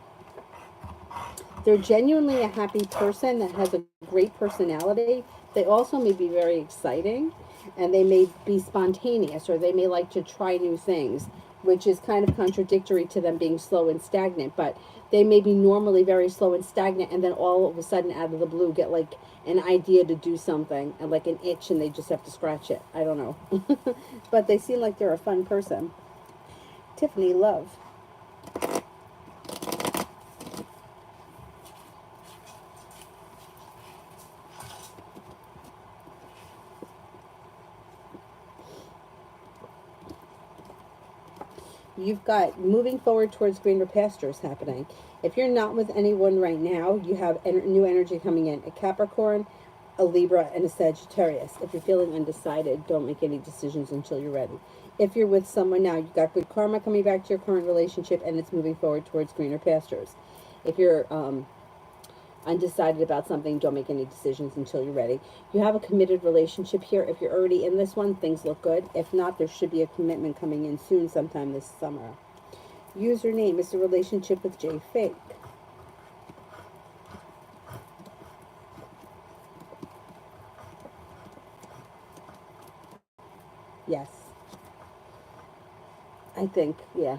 Speaker 1: they're genuinely a happy person that has a great personality. They also may be very exciting, and they may be spontaneous, or they may like to try new things, which is kind of contradictory to them being slow and stagnant. But they may be normally very slow and stagnant, and then all of a sudden, out of the blue, get like an idea to do something, and like an itch, and they just have to scratch it. I don't know. But they seem like they're a fun person. Tiffany, love. You've got moving forward towards greener pastures happening. If you're not with anyone right now, you have new energy coming in. A Capricorn, a Libra, and a Sagittarius. If you're feeling undecided, don't make any decisions until you're ready. If you're with someone now, you've got good karma coming back to your current relationship, and it's moving forward towards greener pastures. If you're undecided about something, don't make any decisions until you're ready. You have a committed relationship here. If you're already in this one, things look good. If not, there should be a commitment coming in soon, sometime this summer. Username is the relationship with J Fake. Yes. I think, yeah.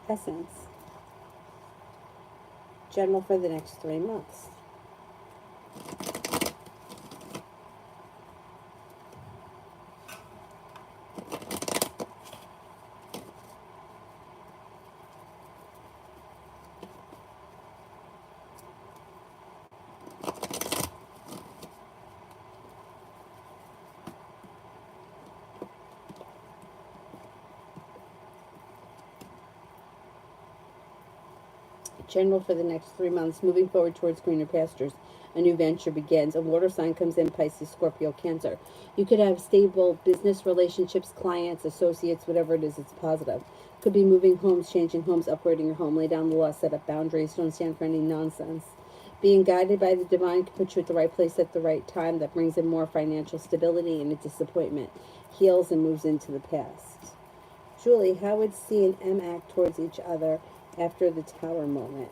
Speaker 1: Essence. General for the next 3 months. General for the next 3 months, moving forward towards greener pastures. A new venture begins. A water sign comes in, Pisces, Scorpio, Cancer. You could have stable business relationships, clients, associates, whatever it is, it's positive. Could be moving homes, changing homes, upgrading your home, lay down the law, set up boundaries, don't stand for any nonsense. Being guided by the divine can put you at the right place at the right time. That brings in more financial stability, and a disappointment heals and moves into the past. Julie, how would C and M act towards each other after the Tower moment?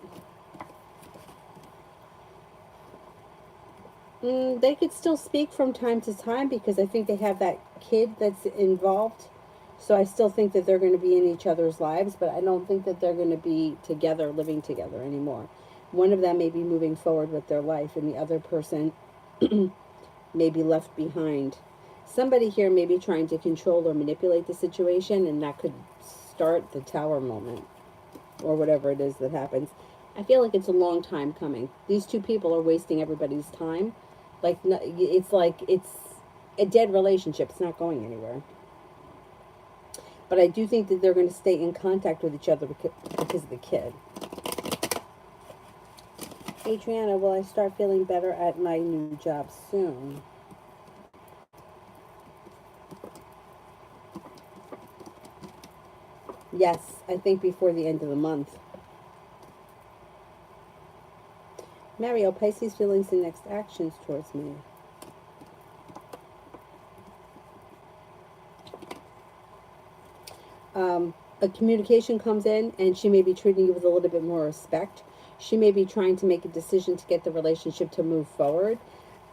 Speaker 1: They could still speak from time to time, because I think they have that kid that's involved. So I still think that they're going to be in each other's lives, but I don't think that they're going to be together, living together anymore. One of them may be moving forward with their life, and the other person may be left behind. Somebody here may be trying to control or manipulate the situation, and that could start the Tower moment, or whatever it is that happens. I feel like it's a long time coming. These two people are wasting everybody's time. Like, it's a dead relationship. It's not going anywhere. But I do think that they're going to stay in contact with each other because of the kid. Adriana, will I start feeling better at my new job soon? Yes, I think before the end of the month. Mario, Pisces feelings and next actions towards me. A communication comes in, and she may be treating you with a little bit more respect. She may be trying to make a decision to get the relationship to move forward.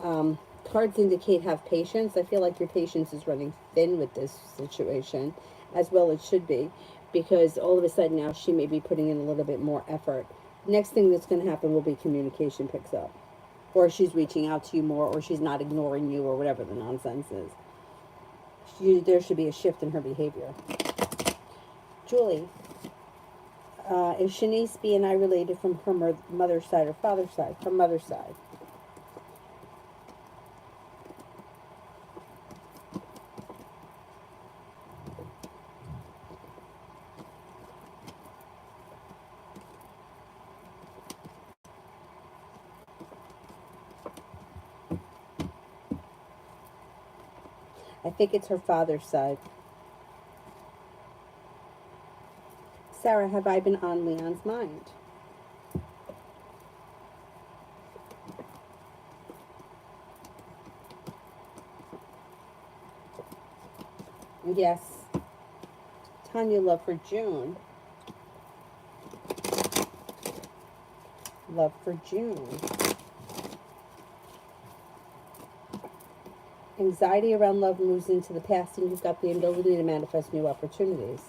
Speaker 1: Cards indicate have patience. I feel like your patience is running thin with this situation, as well it should be, because all of a sudden now she may be putting in a little bit more effort. Next thing that's going to happen will be communication picks up, or she's reaching out to you more, or she's not ignoring you, or whatever the nonsense is. There should be a shift in her behavior. Julie, Is Shanice B and I related from her mother's side or father's side? Her mother's side. I think it's her father's side. Sarah, have I been on Leon's mind? Yes. Tanya, love for June. Love for June. Anxiety around love moves into the past, and you've got the ability to manifest new opportunities.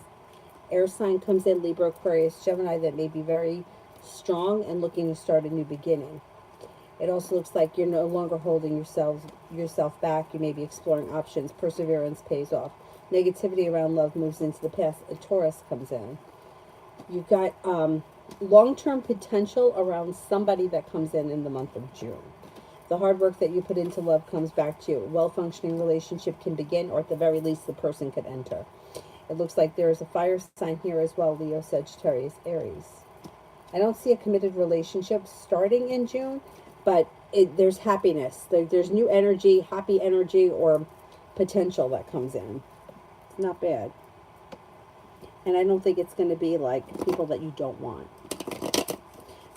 Speaker 1: Air sign comes in, Libra, Aquarius, Gemini, that may be very strong and looking to start a new beginning. It also looks like you're no longer holding yourself back. You may be exploring options. Perseverance pays off. Negativity around love moves into the past. A Taurus comes in. You've got long-term potential around somebody that comes in the month of June. The hard work that you put into love comes back to you. A well-functioning relationship can begin, or at the very least, the person could enter. It looks like there is a fire sign here as well, Leo, Sagittarius, Aries. I don't see a committed relationship starting in June, but there's happiness. There's new energy, happy energy, or potential that comes in. It's not bad. And I don't think it's going to be like people that you don't want.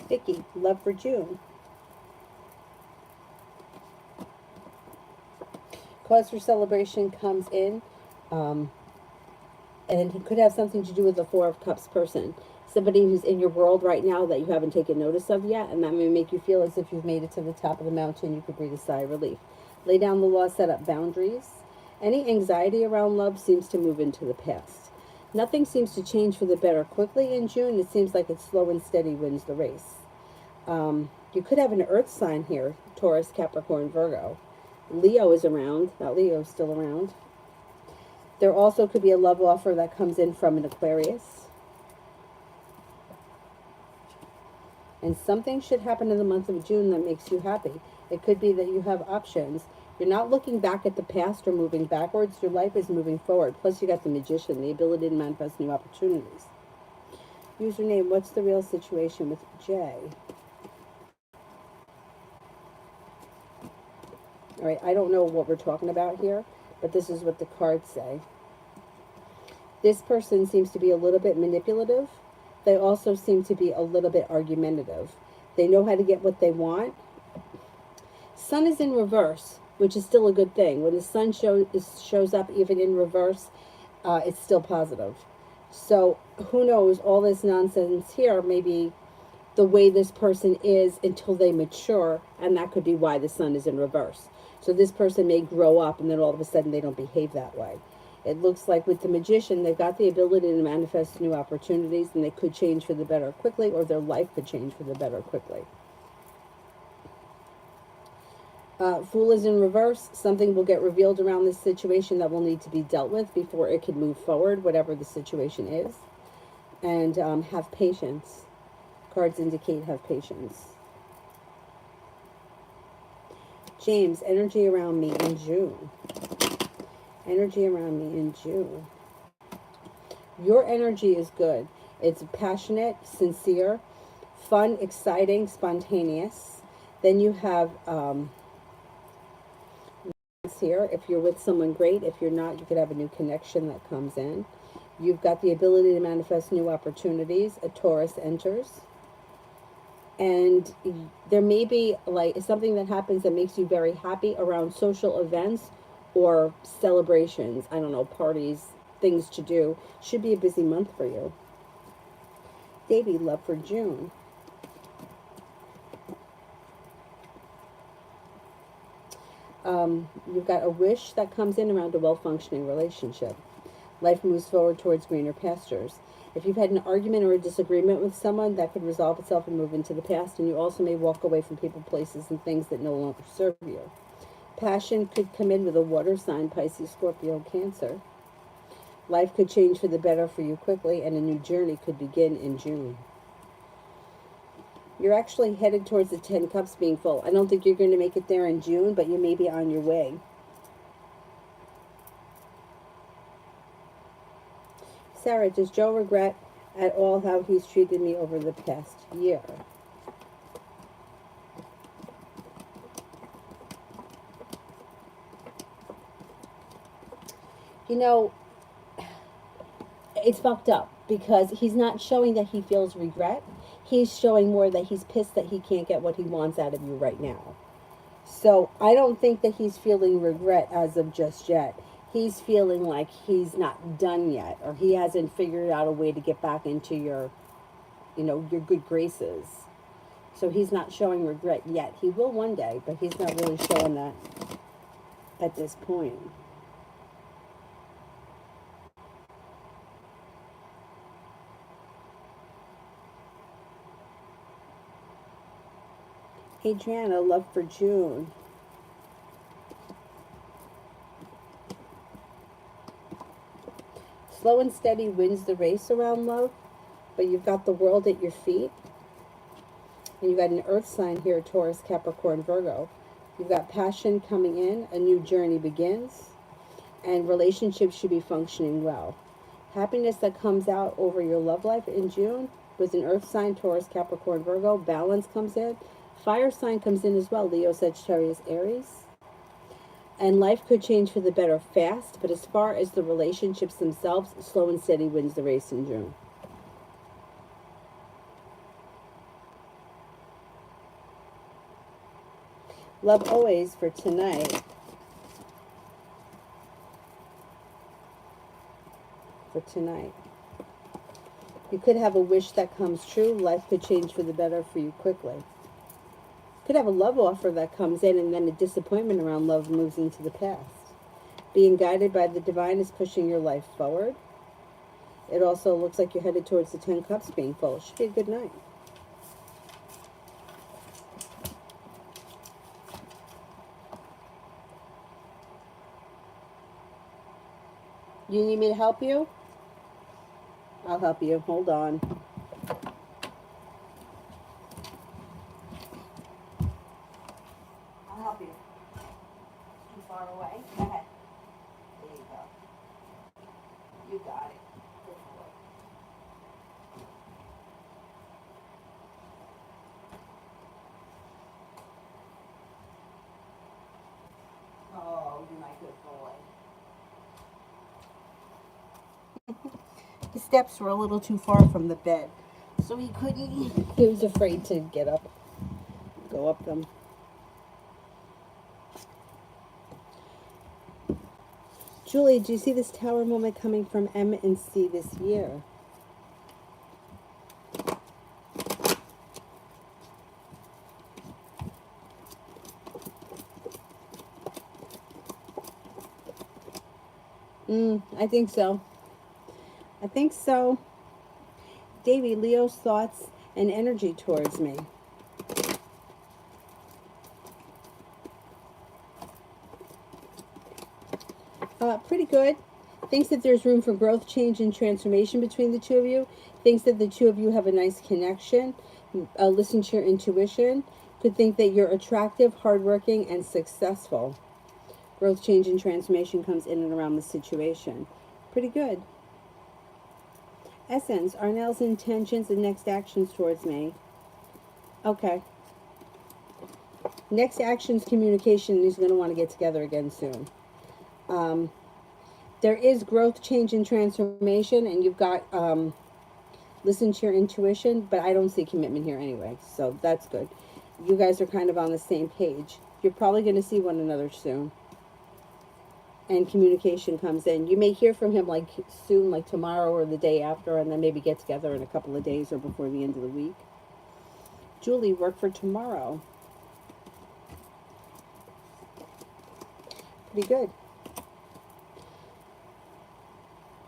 Speaker 1: Vicki, love for June. Cause for celebration comes in. And it could have something to do with the Four of Cups person. Somebody who's in your world right now that you haven't taken notice of yet, and that may make you feel as if you've made it to the top of the mountain. You could breathe a sigh of relief. Lay down the law, set up boundaries. Any anxiety around love seems to move into the past. Nothing seems to change for the better quickly in June. It seems like it's slow and steady wins the race. You could have an earth sign here, Taurus, Capricorn, Virgo. Leo is around. That Leo is still around. There also could be a love offer that comes in from an Aquarius. And something should happen in the month of June that makes you happy. It could be that you have options. You're not looking back at the past or moving backwards. Your life is moving forward. Plus, you got the Magician, the ability to manifest new opportunities. Username, what's the real situation with Jay? All right, I don't know what we're talking about here, but this is what the cards say. This person seems to be a little bit manipulative. They also seem to be a little bit argumentative. They know how to get what they want. Sun is in reverse, which is still a good thing. When the sun shows up even in reverse, it's still positive. So who knows, all this nonsense here may be the way this person is until they mature, and that could be why the sun is in reverse. So this person may grow up and then all of a sudden they don't behave that way. It looks like with the Magician, they've got the ability to manifest new opportunities, and they could change for the better quickly, or their life could change for the better quickly. Fool is in reverse. Something will get revealed around this situation that will need to be dealt with before it can move forward, whatever the situation is. And have patience. Cards indicate have patience. James, energy around me in June. Energy around me in June. Your energy is good. It's passionate, sincere, fun, exciting, spontaneous. Then you have here. If you're with someone, great. If you're not, you could have a new connection that comes in. You've got the ability to manifest new opportunities. A Taurus enters. And there may be like something that happens that makes you very happy around social events or celebrations. I don't know, parties, things to do. Should be a busy month for you. Davey, love for June. You've got a wish that comes in around a well-functioning relationship. Life moves forward towards greener pastures. If you've had an argument or a disagreement with someone, that could resolve itself and move into the past, and you also may walk away from people, places, and things that no longer serve you. Passion could come in with a water sign, Pisces, Scorpio, Cancer. Life could change for the better for you quickly, and a new journey could begin in June. You're actually headed towards the 10 cups being full. I don't think you're going to make it there in June, but you may be on your way. Sarah, does Joe regret at all how he's treated me over the past year? You know, it's fucked up because he's not showing that he feels regret. He's showing more that he's pissed that he can't get what he wants out of you right now. So I don't think that he's feeling regret as of just yet. He's feeling like he's not done yet, or he hasn't figured out a way to get back into your, your good graces. So he's not showing regret yet. He will one day, but he's not really showing that at this point. Adriana, love for June. Slow and steady wins the race around love, but you've got the world at your feet. And you've got an earth sign here, Taurus, Capricorn, Virgo. You've got passion coming in, a new journey begins, and relationships should be functioning well. Happiness that comes out over your love life in June with an earth sign, Taurus, Capricorn, Virgo. Balance comes in. Fire sign comes in as well, Leo, Sagittarius, Aries. And life could change for the better fast, but as far as the relationships themselves, slow and steady wins the race in June. Love always for tonight. For tonight. You could have a wish that comes true. Life could change for the better for you quickly. Could have a love offer that comes in, and then a disappointment around love moves into the past. Being guided by the divine is pushing your life forward. It also looks like you're headed towards the 10 cups being full. Should be a good night. You need me to help you? I'll help you. Hold on. I'll help you. Too far away? Go ahead. There you go. You got it. Go for it. Oh, you're my good boy. The steps were a little too far from the bed, so he couldn't. He was afraid to get up, go up them. Julie, do you see this tower moment coming from M and C this year? I think so. I think so. Davy, Leo's thoughts and energy towards me. Pretty good. Thinks that there's room for growth, change, and transformation between the two of you. Thinks that the two of you have a nice connection. Listen to your intuition. Could think that you're attractive, hardworking, and successful. Growth, change, and transformation comes in and around the situation. Pretty good. Essence, Arnell's intentions and next actions towards me. Okay. Next actions, communication. He's going to want to get together again soon. There is growth, change, and transformation, and you've got listen to your intuition, but I don't see commitment here anyway, so that's good. You guys are kind of on the same page. You're probably going to see one another soon, and communication comes in. You may hear from him like soon, like tomorrow or the day after, and then maybe get together in a couple of days or before the end of the week. Julie, work for tomorrow. Pretty good.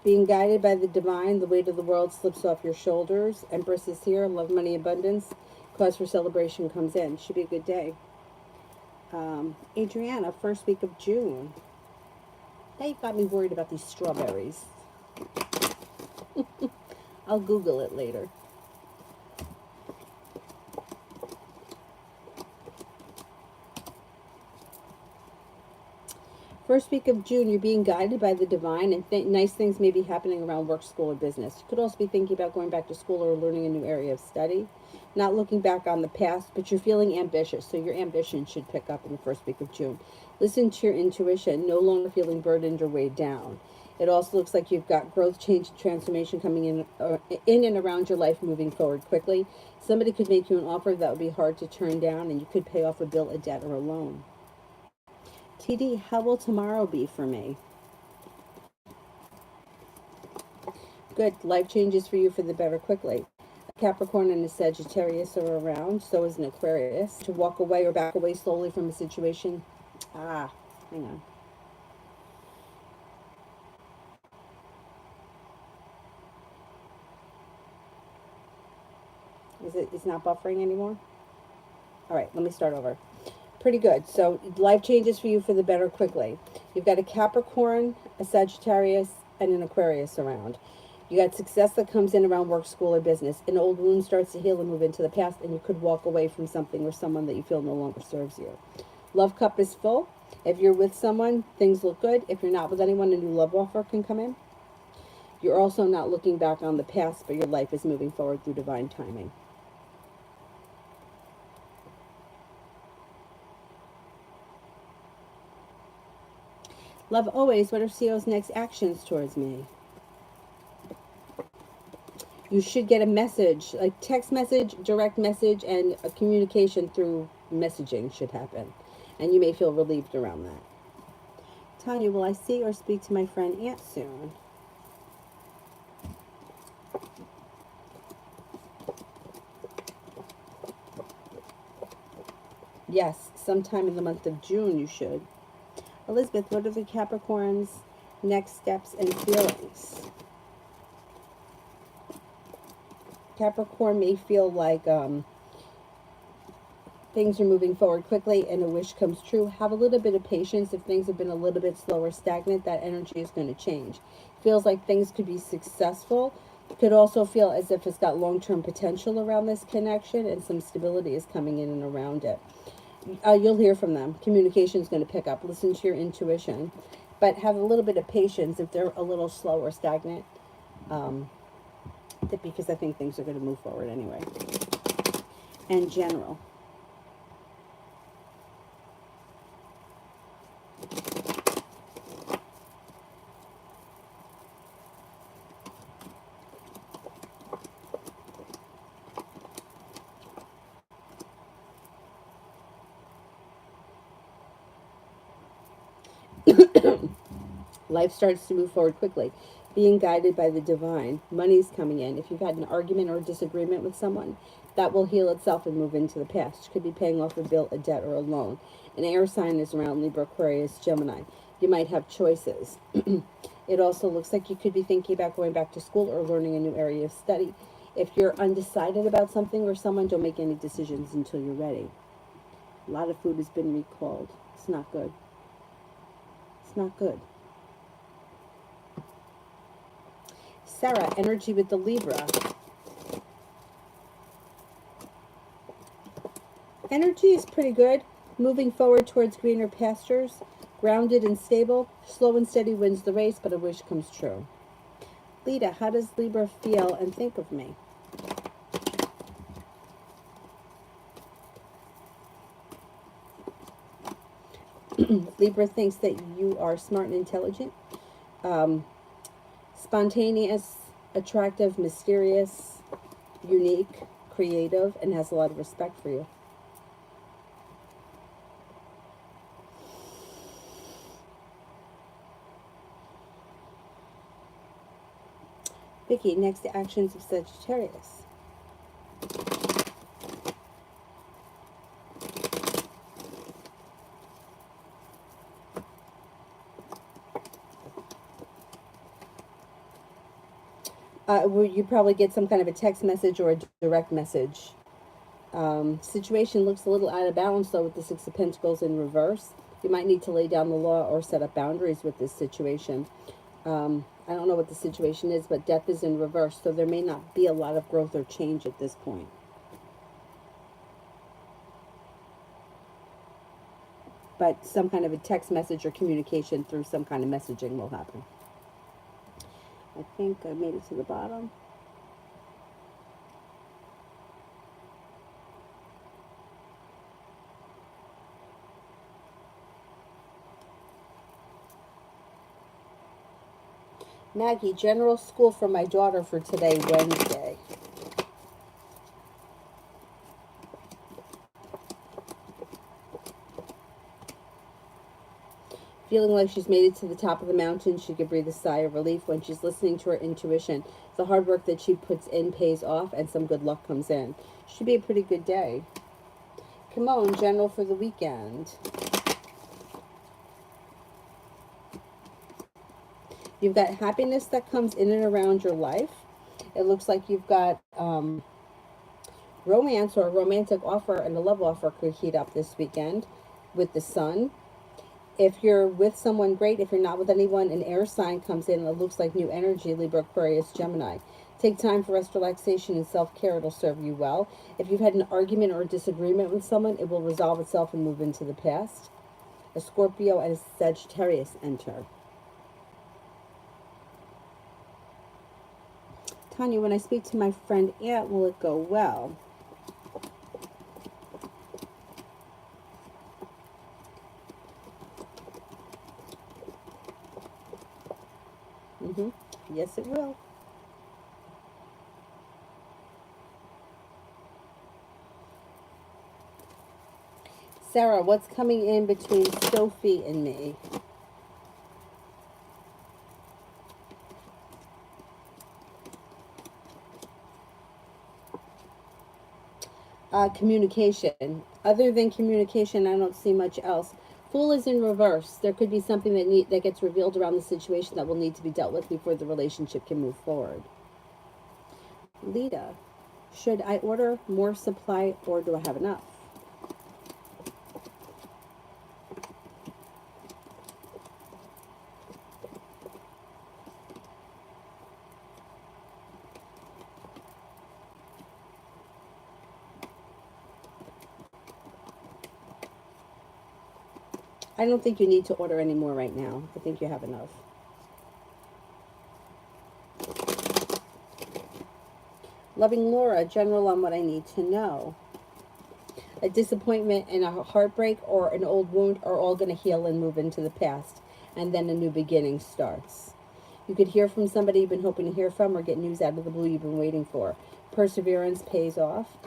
Speaker 1: Being guided by the divine, the weight of the world slips off your shoulders. Empress is here. Love, money, abundance. Cause for celebration comes in. Should be a good day. Adriana, first week of June. Now you got me worried about these strawberries. I'll Google it later. First week of June, you're being guided by the divine, and nice things may be happening around work, school, or business. You could also be thinking about going back to school or learning a new area of study. Not looking back on the past, but you're feeling ambitious, so your ambition should pick up in the first week of June. Listen to your intuition, no longer feeling burdened or weighed down. It also looks like you've got growth, change, transformation coming in and around your life, moving forward quickly. Somebody could make you an offer that would be hard to turn down, and you could pay off a bill, a debt, or a loan. TD, how will tomorrow be for me? Good. Life changes for you for the better quickly. A Capricorn and a Sagittarius are around. So is an Aquarius. To walk away or back away slowly from a situation. Hang on. It's not buffering anymore? All right, let me start over. Pretty good. So life changes for you for the better quickly. You've got a Capricorn, a Sagittarius, and an Aquarius around. You got success that comes in around work, school, or business. An old wound starts to heal and move into the past, and you could walk away from something or someone that you feel no longer serves you. Love cup is full. If you're with someone, things look good. If you're not with anyone, a new love offer can come in. You're also not looking back on the past, but your life is moving forward through divine timing. Love always. What are CEO's next actions towards me? You should get a message, like text message, direct message, and a communication through messaging should happen. And you may feel relieved around that. Tanya, will I see or speak to my friend Aunt soon? Yes, sometime in the month of June you should. Elizabeth, what are the Capricorn's next steps and feelings? Capricorn may feel like things are moving forward quickly and a wish comes true. Have a little bit of patience. If things have been a little bit slow or stagnant, that energy is going to change. Feels like things could be successful. Could also feel as if it's got long-term potential around this connection, and some stability is coming in and around it. You'll hear from them. Communication is going to pick up. Listen to your intuition. But have a little bit of patience if they're a little slow or stagnant. Because I think things are going to move forward anyway. And general. Life starts to move forward quickly. Being guided by the divine. Money's coming in. If you've had an argument or a disagreement with someone, that will heal itself and move into the past. You could be paying off a bill, a debt, or a loan. An air sign is around Libra, Aquarius, Gemini. You might have choices. It also looks like you could be thinking about going back to school or learning a new area of study. If you're undecided about something or someone, don't make any decisions until you're ready. A lot of food has been recalled. It's not good. It's not good. Sarah, energy with the Libra. Energy is pretty good. Moving forward towards greener pastures. Grounded and stable. Slow and steady wins the race, but a wish comes true. Leta, how does Libra feel and think of me? Libra thinks that you are smart and intelligent. Spontaneous, attractive, mysterious, unique, creative, and has a lot of respect for you. Vicki, next to actions of Sagittarius. You probably get some kind of a text message or a direct message. Situation looks a little out of balance, though, with the Six of Pentacles in reverse. You might need to lay down the law or set up boundaries with this situation. I don't know what the situation is, but death is in reverse, so there may not be a lot of growth or change at this point. But some kind of a text message or communication through some kind of messaging will happen. I think I made it to the bottom. Maggie, general school for my daughter for today, Wednesday. Feeling like she's made it to the top of the mountain, she could breathe a sigh of relief when she's listening to her intuition. The hard work that she puts in pays off and some good luck comes in. Should be a pretty good day. Come on, general for the weekend. You've got happiness that comes in and around your life. It looks like you've got romance or a romantic offer and a love offer could heat up this weekend with the sun. If you're with someone, great. If you're not with anyone, an air sign comes in and it looks like new energy, Libra, Aquarius, Gemini. Take time for rest, relaxation, and self-care. It'll serve you well. If you've had an argument or a disagreement with someone, it will resolve itself and move into the past. A Scorpio and a Sagittarius enter. Tanya, when I speak to my friend Aunt, will it go well? Yes, it will. Sarah, what's coming in between Sophie and me? Communication. Other than communication, I don't see much else. Fool is in reverse. There could be something that gets revealed around the situation that will need to be dealt with before the relationship can move forward. Leta, should I order more supply or do I have enough? I don't think you need to order any more right now. I think you have enough. Loving Laura, general on what I need to know. A disappointment and a heartbreak or an old wound are all going to heal and move into the past. And then a new beginning starts. You could hear from somebody you've been hoping to hear from or get news out of the blue you've been waiting for. Perseverance pays off.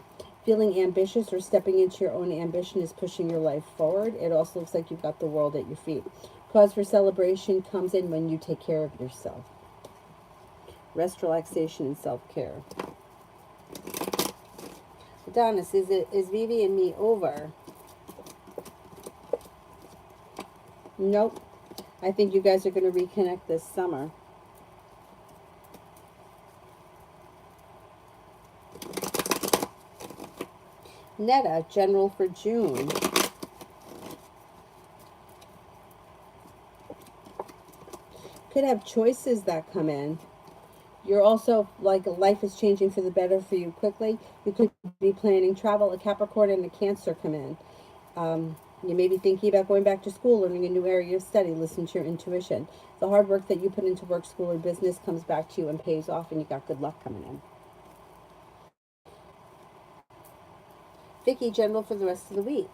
Speaker 1: Feeling ambitious or stepping into your own ambition is pushing your life forward. It also looks like you've got the world at your feet. Cause for celebration comes in when you take care of yourself. Rest, relaxation, and self-care. Adonis, is Vivi and me over? Nope. I think you guys are going to reconnect this summer. Netta, general for June. Could have choices that come in. You're also, like, life is changing for the better for you quickly. You could be planning travel. A Capricorn and a Cancer come in. You may be thinking about going back to school, learning a new area of study. Listen to your intuition. The hard work that you put into work, school, or business comes back to you and pays off, and you got good luck coming in. Vicki, general for the rest of the week.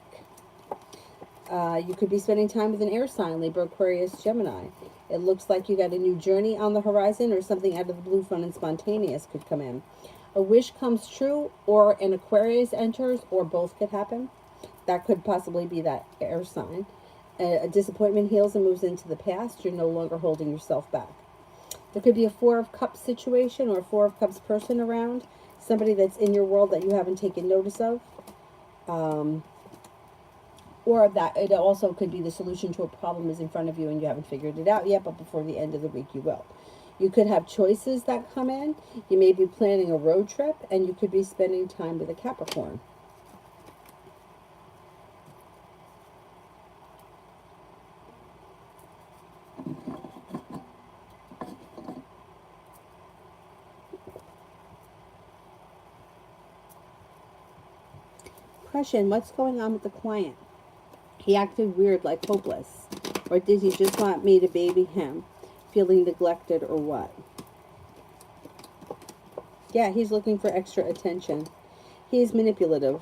Speaker 1: You could be spending time with an air sign, Libra, Aquarius, Gemini. It looks like you got a new journey on the horizon or something out of the blue, fun and spontaneous could come in. A wish comes true or an Aquarius enters or both could happen. That could possibly be that air sign. A disappointment heals and moves into the past. You're no longer holding yourself back. There could be a Four of Cups situation or a Four of Cups person around. Somebody that's in your world that you haven't taken notice of. Or that it also could be the solution to a problem is in front of you and you haven't figured it out yet, but before the end of the week you will. You could have choices that come in. You may be planning a road trip and you could be spending time with a Capricorn. Question, what's going on with the client? He acted weird, like hopeless. Or did he just want me to baby him, feeling neglected or what? Yeah, he's looking for extra attention. He's manipulative.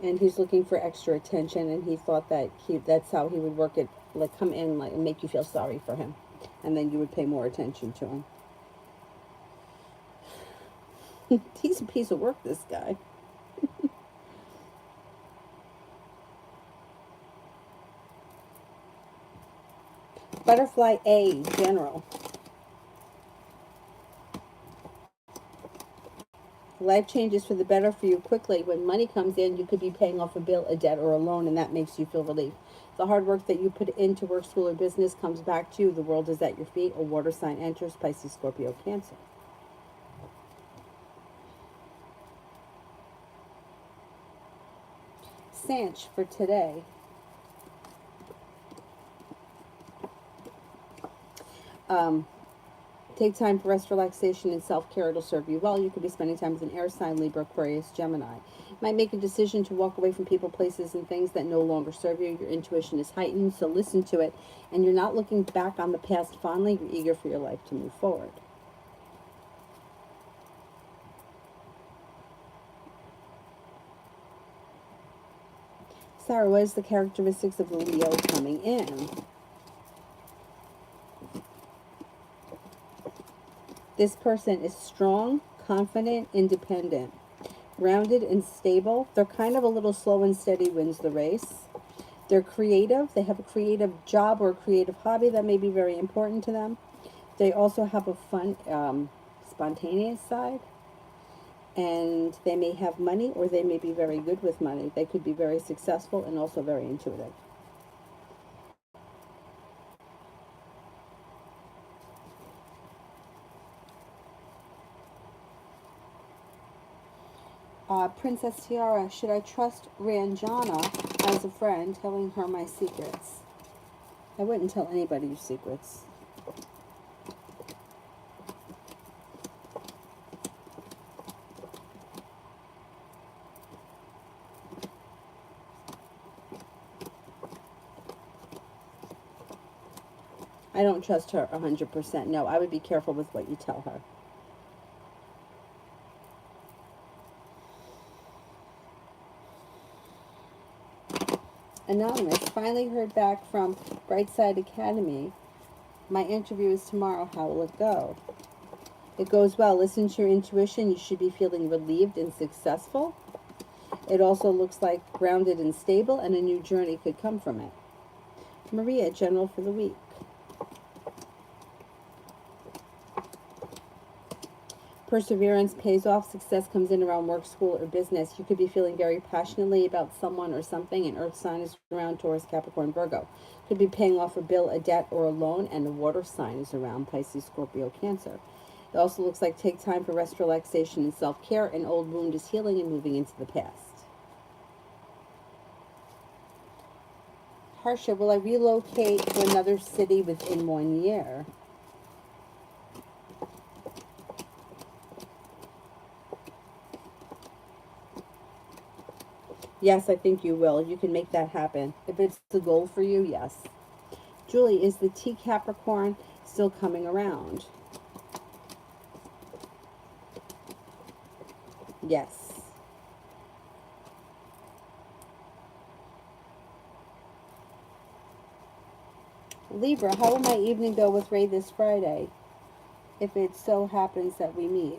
Speaker 1: And he's looking for extra attention, and he thought that that's how he would work it, like come in like and make you feel sorry for him. And then you would pay more attention to him. He's a piece of work, this guy. Butterfly A, general. Life changes for the better for you quickly. When money comes in, you could be paying off a bill, a debt, or a loan, and that makes you feel relief. The hard work that you put into work, school, or business comes back to you. The world is at your feet. A water sign enters, Pisces, Scorpio, Cancer. Sanch for today. Take time for rest, relaxation, and self-care. It'll serve you well. You could be spending time with an air sign, Libra, Aquarius, Gemini. You might make a decision to walk away from people, places, and things that no longer serve you. Your intuition is heightened, so listen to it. And you're not looking back on the past fondly. You're eager for your life to move forward. Sarah, what is the characteristics of the Leo coming in? This person is strong, confident, independent, grounded and stable. They're kind of a little slow and steady wins the race. They're creative. They have a creative job or a creative hobby that may be very important to them. They also have a fun, spontaneous side. And they may have money, or they may be very good with money. They could be very successful and also very intuitive. Princess Tiara, should I trust Ranjana as a friend, telling her my secrets? I wouldn't tell anybody your secrets. I don't trust her 100%. No, I would be careful with what you tell her. Anonymous, finally heard back from Brightside Academy. My interview is tomorrow. How will it go? It goes well. Listen to your intuition. You should be feeling relieved and successful. It also looks like grounded and stable, and a new journey could come from it. Maria, general for the week. Perseverance pays off. Success comes in around work, school, or business. You could be feeling very passionately about someone or something. An earth sign is around, Taurus, Capricorn, Virgo. Could be paying off a bill, a debt, or a loan. And the water sign is around, Pisces, Scorpio, Cancer. It also looks like take time for rest, relaxation, and self-care. An old wound is healing and moving into the past. Harsha, will I relocate to another city within 1 year? Yes, I think you will. You can make that happen. If it's the goal for you, yes. Julie, is the T Capricorn still coming around? Yes. Libra, how will my evening go with Ray this Friday, if it so happens that we meet?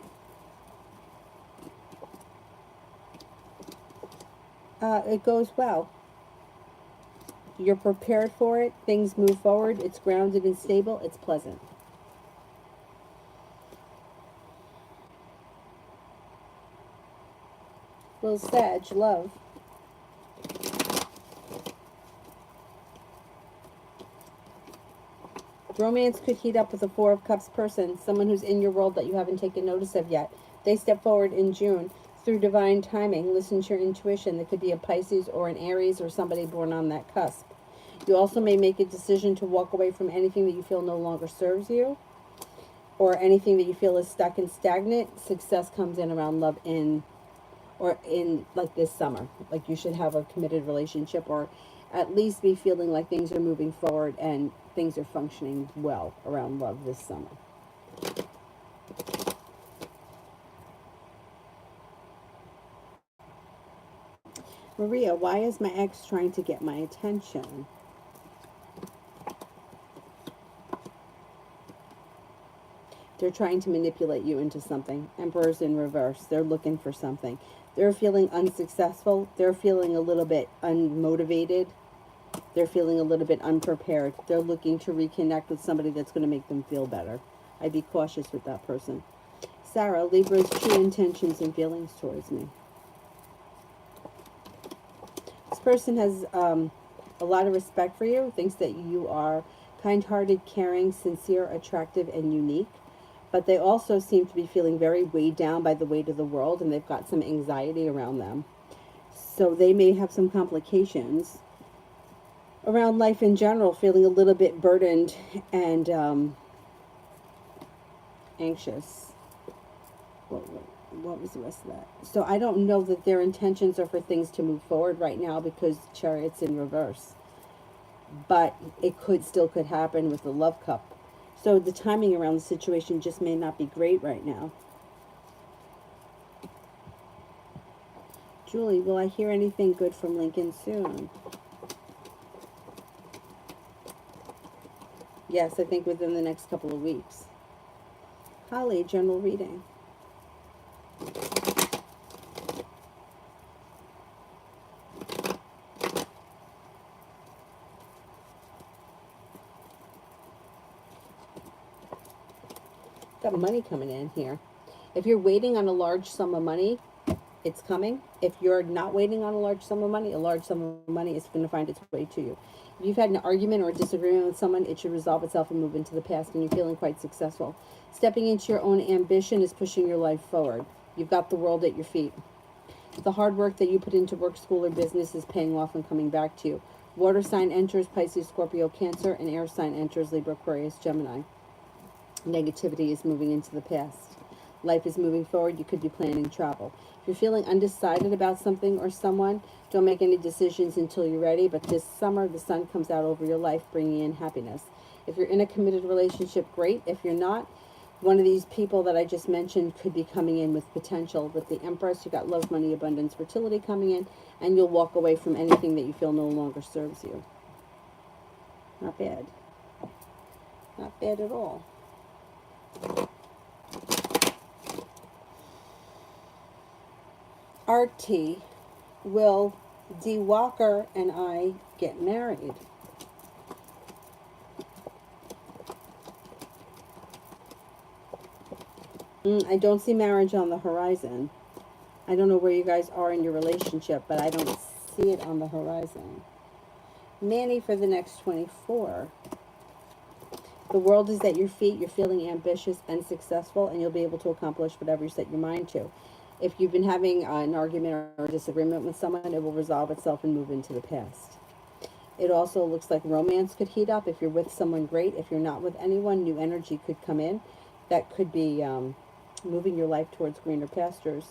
Speaker 1: It goes well. You're prepared for it. Things move forward. It's grounded and stable. It's pleasant. Little Sag, love. Romance could heat up with a Four of Cups person, someone who's in your world that you haven't taken notice of yet. They step forward in June. Through divine timing, listen to your intuition. There could be a Pisces or an Aries or somebody born on that cusp. You also may make a decision to walk away from anything that you feel no longer serves you, or anything that you feel is stuck and stagnant. Success comes in around love in or in like this summer. Like you should have a committed relationship, or at least be feeling like things are moving forward and things are functioning well around love this summer. Maria, why is my ex trying to get my attention? They're trying to manipulate you into something. Emperor's in reverse. They're looking for something. They're feeling unsuccessful. They're feeling a little bit unmotivated. They're feeling a little bit unprepared. They're looking to reconnect with somebody that's going to make them feel better. I'd be cautious with that person. Sarah, Libra's true intentions and feelings towards me. This person has a lot of respect for you, thinks that you are kind-hearted, caring, sincere, attractive, and unique. But they also seem to be feeling very weighed down by the weight of the world, and they've got some anxiety around them. So they may have some complications around life in general, feeling a little bit burdened and anxious. What was the rest of that? So I don't know that their intentions are for things to move forward right now because Chariot's in reverse. But it still could happen with the Love Cup. So the timing around the situation just may not be great right now. Julie, will I hear anything good from Lincoln soon? Yes, I think within the next couple of weeks. Holly, general reading. Got money coming in here. If you're waiting on a large sum of money, it's coming. If you're not waiting on a large sum of money, a large sum of money is going to find its way to you. If you've had an argument or a disagreement with someone, it should resolve itself and move into the past, and you're feeling quite successful. Stepping into your own ambition is pushing your life forward. You've got the world at your feet. The hard work that you put into work, school, or business is paying off and coming back to you. Water sign enters Pisces, Scorpio, Cancer, and air sign enters Libra, Aquarius, Gemini. Negativity is moving into the past. Life is moving forward. You could be planning travel. If you're feeling undecided about something or someone, don't make any decisions until you're ready. But this summer, the sun comes out over your life, bringing in happiness. If you're in a committed relationship, great. If you're not, one of these people that I just mentioned could be coming in with potential. With the Empress, you got love, money, abundance, fertility coming in, and you'll walk away from anything that you feel no longer serves you. Not bad. Not bad at all. RT, will D. Walker and I get married? I don't see marriage on the horizon. I don't know where you guys are in your relationship, but I don't see it on the horizon. Manny for the next 24. The world is at your feet. You're feeling ambitious and successful, and you'll be able to accomplish whatever you set your mind to. If you've been having an argument or a disagreement with someone, it will resolve itself and move into the past. It also looks like romance could heat up. If you're with someone, great. If you're not with anyone, new energy could come in. That could be moving your life towards greener pastures.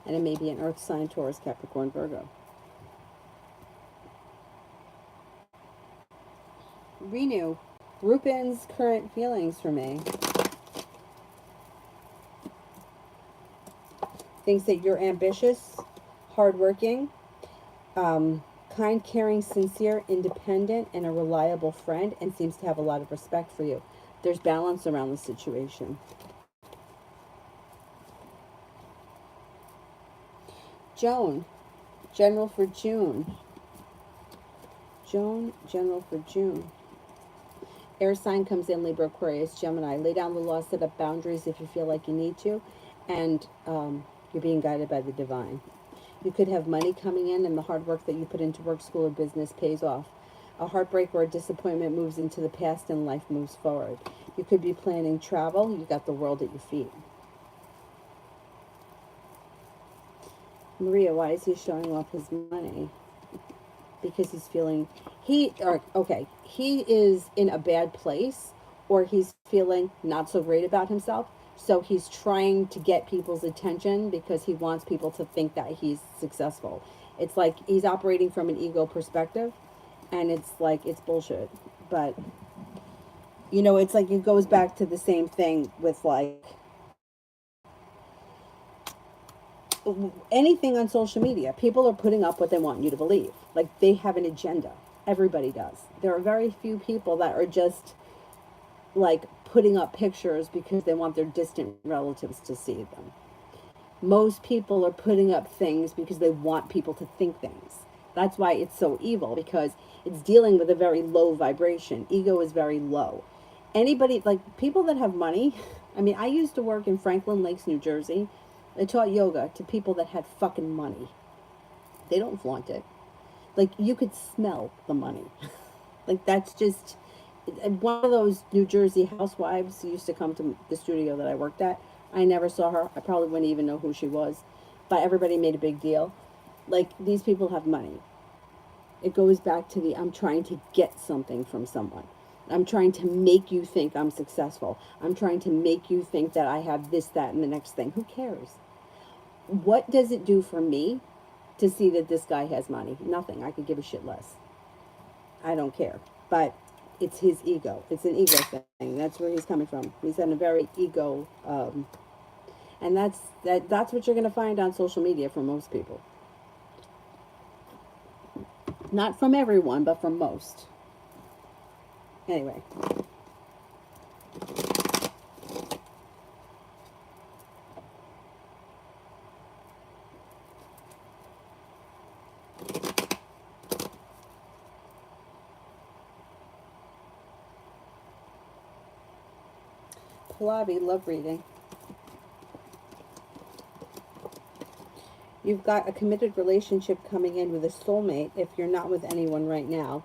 Speaker 1: And it may be an earth sign, Taurus, Capricorn, Virgo. Renew. Rupin's current feelings for me. Thinks that you're ambitious, hardworking, kind, caring, sincere, independent, and a reliable friend, and seems to have a lot of respect for you. There's balance around the situation. Joan, general for June. Joan, general for June. Air sign comes in, Libra, Aquarius, Gemini. Lay down the law, set up boundaries if you feel like you need to, and you're being guided by the divine. You could have money coming in, and the hard work that you put into work, school, or business pays off. A heartbreak or a disappointment moves into the past, and life moves forward. You could be planning travel. You got the world at your feet. Maria, why is he showing off his money? Because he's feeling, he is in a bad place, or he's feeling not so great about himself. So he's trying to get people's attention because he wants people to think that he's successful. It's like he's operating from an ego perspective, and it's like it's bullshit. But you know, it's like it goes back to the same thing with like anything on social media. People are putting up what they want you to believe. Like they have an agenda. Everybody does. There are very few people that are just like putting up pictures because they want their distant relatives to see them. Most people are putting up things because they want people to think things. That's why it's so evil, because it's dealing with a very low vibration. Ego is very low. Anybody, like people that have money, I mean, I used to work in Franklin Lakes, New Jersey. I taught yoga to people that had fucking money. They don't flaunt it. Like you could smell the money. Like that's just one of those New Jersey housewives used to come to the studio that I worked at. I never saw her. I probably wouldn't even know who she was, but everybody made a big deal. Like these people have money. It goes back to the I'm trying to get something from someone. I'm trying to make you think I'm successful. I'm trying to make you think that I have this, that, and the next thing. Who cares? What does it do for me to see that this guy has money? Nothing. I could give a shit less. I don't care. But it's his ego. It's an ego thing. That's where he's coming from. He's in a very ego, and that's what you're going to find on social media from most people. Not from everyone, but from most. Anyway. Pallavi, love reading. You've got a committed relationship coming in with a soulmate if you're not with anyone right now.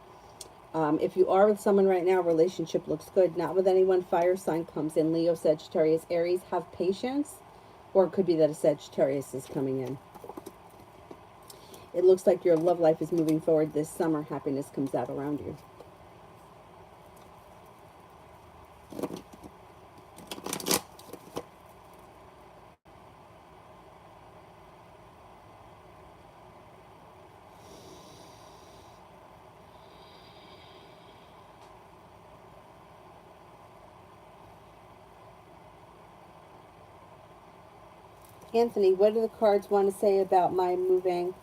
Speaker 1: If you are with someone right now, relationship looks good. Not with anyone, fire sign comes in. Leo, Sagittarius, Aries. Have patience. Or it could be that a Sagittarius is coming in. It looks like your love life is moving forward this summer. Happiness comes out around you. Anthony, what do the cards want to say about my moving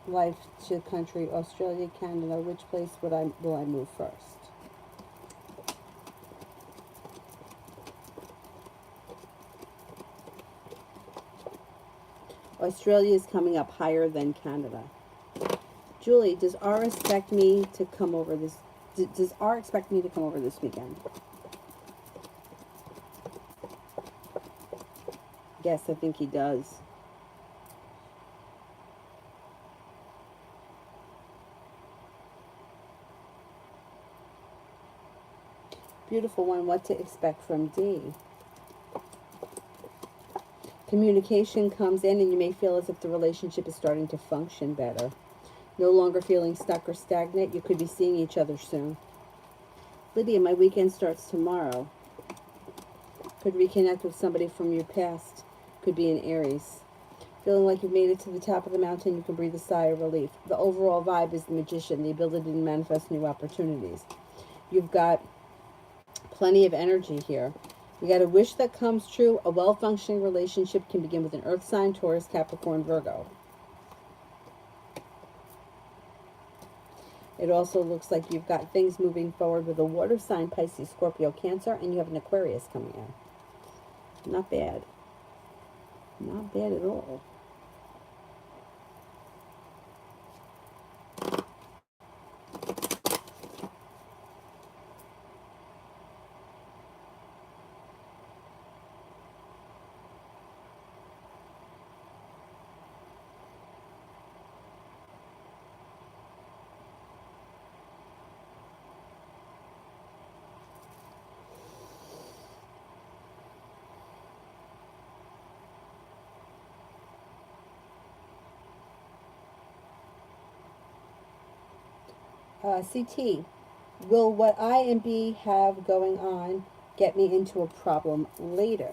Speaker 1: life to country, Australia, Canada? Which place will I move first? Australia is coming up higher than Canada. Julie, does R expect me to come over this? Does R expect me to come over this weekend? Yes, I think he does. Beautiful one, what to expect from D. Communication comes in and you may feel as if the relationship is starting to function better. No longer feeling stuck or stagnant. You could be seeing each other soon. Lydia, my weekend starts tomorrow. Could reconnect with somebody from your past. Could be in Aries. Feeling like you've made it to the top of the mountain, you can breathe a sigh of relief. The overall vibe is the magician, the ability to manifest new opportunities. You've got plenty of energy here. You got a wish that comes true. A well-functioning relationship can begin with an earth sign, Taurus, Capricorn, Virgo. It also looks like you've got things moving forward with a water sign, Pisces, Scorpio, Cancer, and you have an Aquarius coming in. Not bad. Not bad at all. CT, will what I and B have going on get me into a problem later.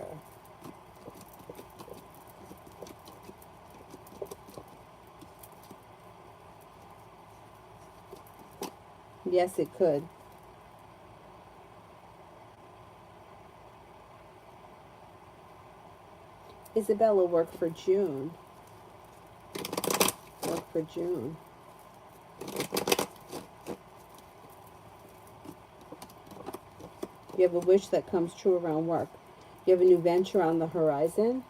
Speaker 1: Yes, it could. Isabella, work for June. Work for June. You have a wish that comes true around work. You have a new venture on the horizon.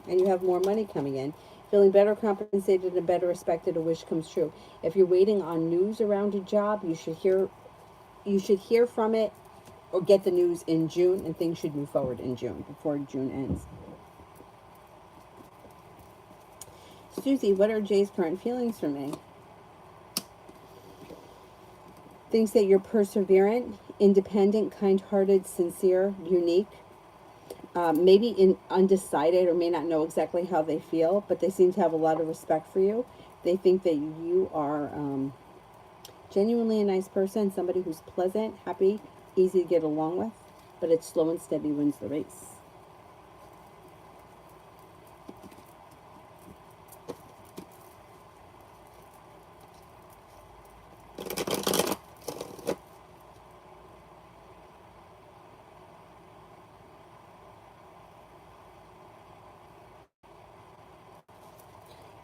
Speaker 1: And you have more money coming in. Feeling better compensated and better respected, a wish comes true. If you're waiting on news around a job, you should hear from it or get the news in June, and things should move forward in June, before June ends. Susie, what are Jay's current feelings for me? Thinks that you're perseverant, independent, kind-hearted, sincere, unique. Maybe undecided or may not know exactly how they feel, but they seem to have a lot of respect for you. They think that you are genuinely a nice person, somebody who's pleasant, happy, easy to get along with, but it's slow and steady wins the race.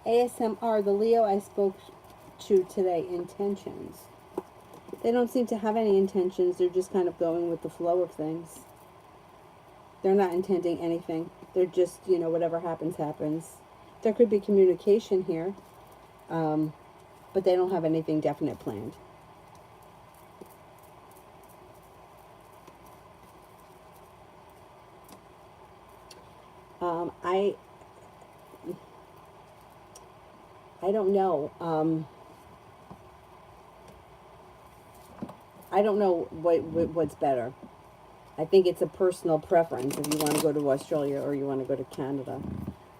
Speaker 1: ASMR, the Leo I spoke to today, intentions. They don't seem to have any intentions. They're just kind of going with the flow of things. They're not intending anything. They're just, whatever happens, happens. There could be communication here, but they don't have anything definite planned. I don't know. I don't know what's better. I think it's a personal preference if you want to go to Australia or you want to go to Canada.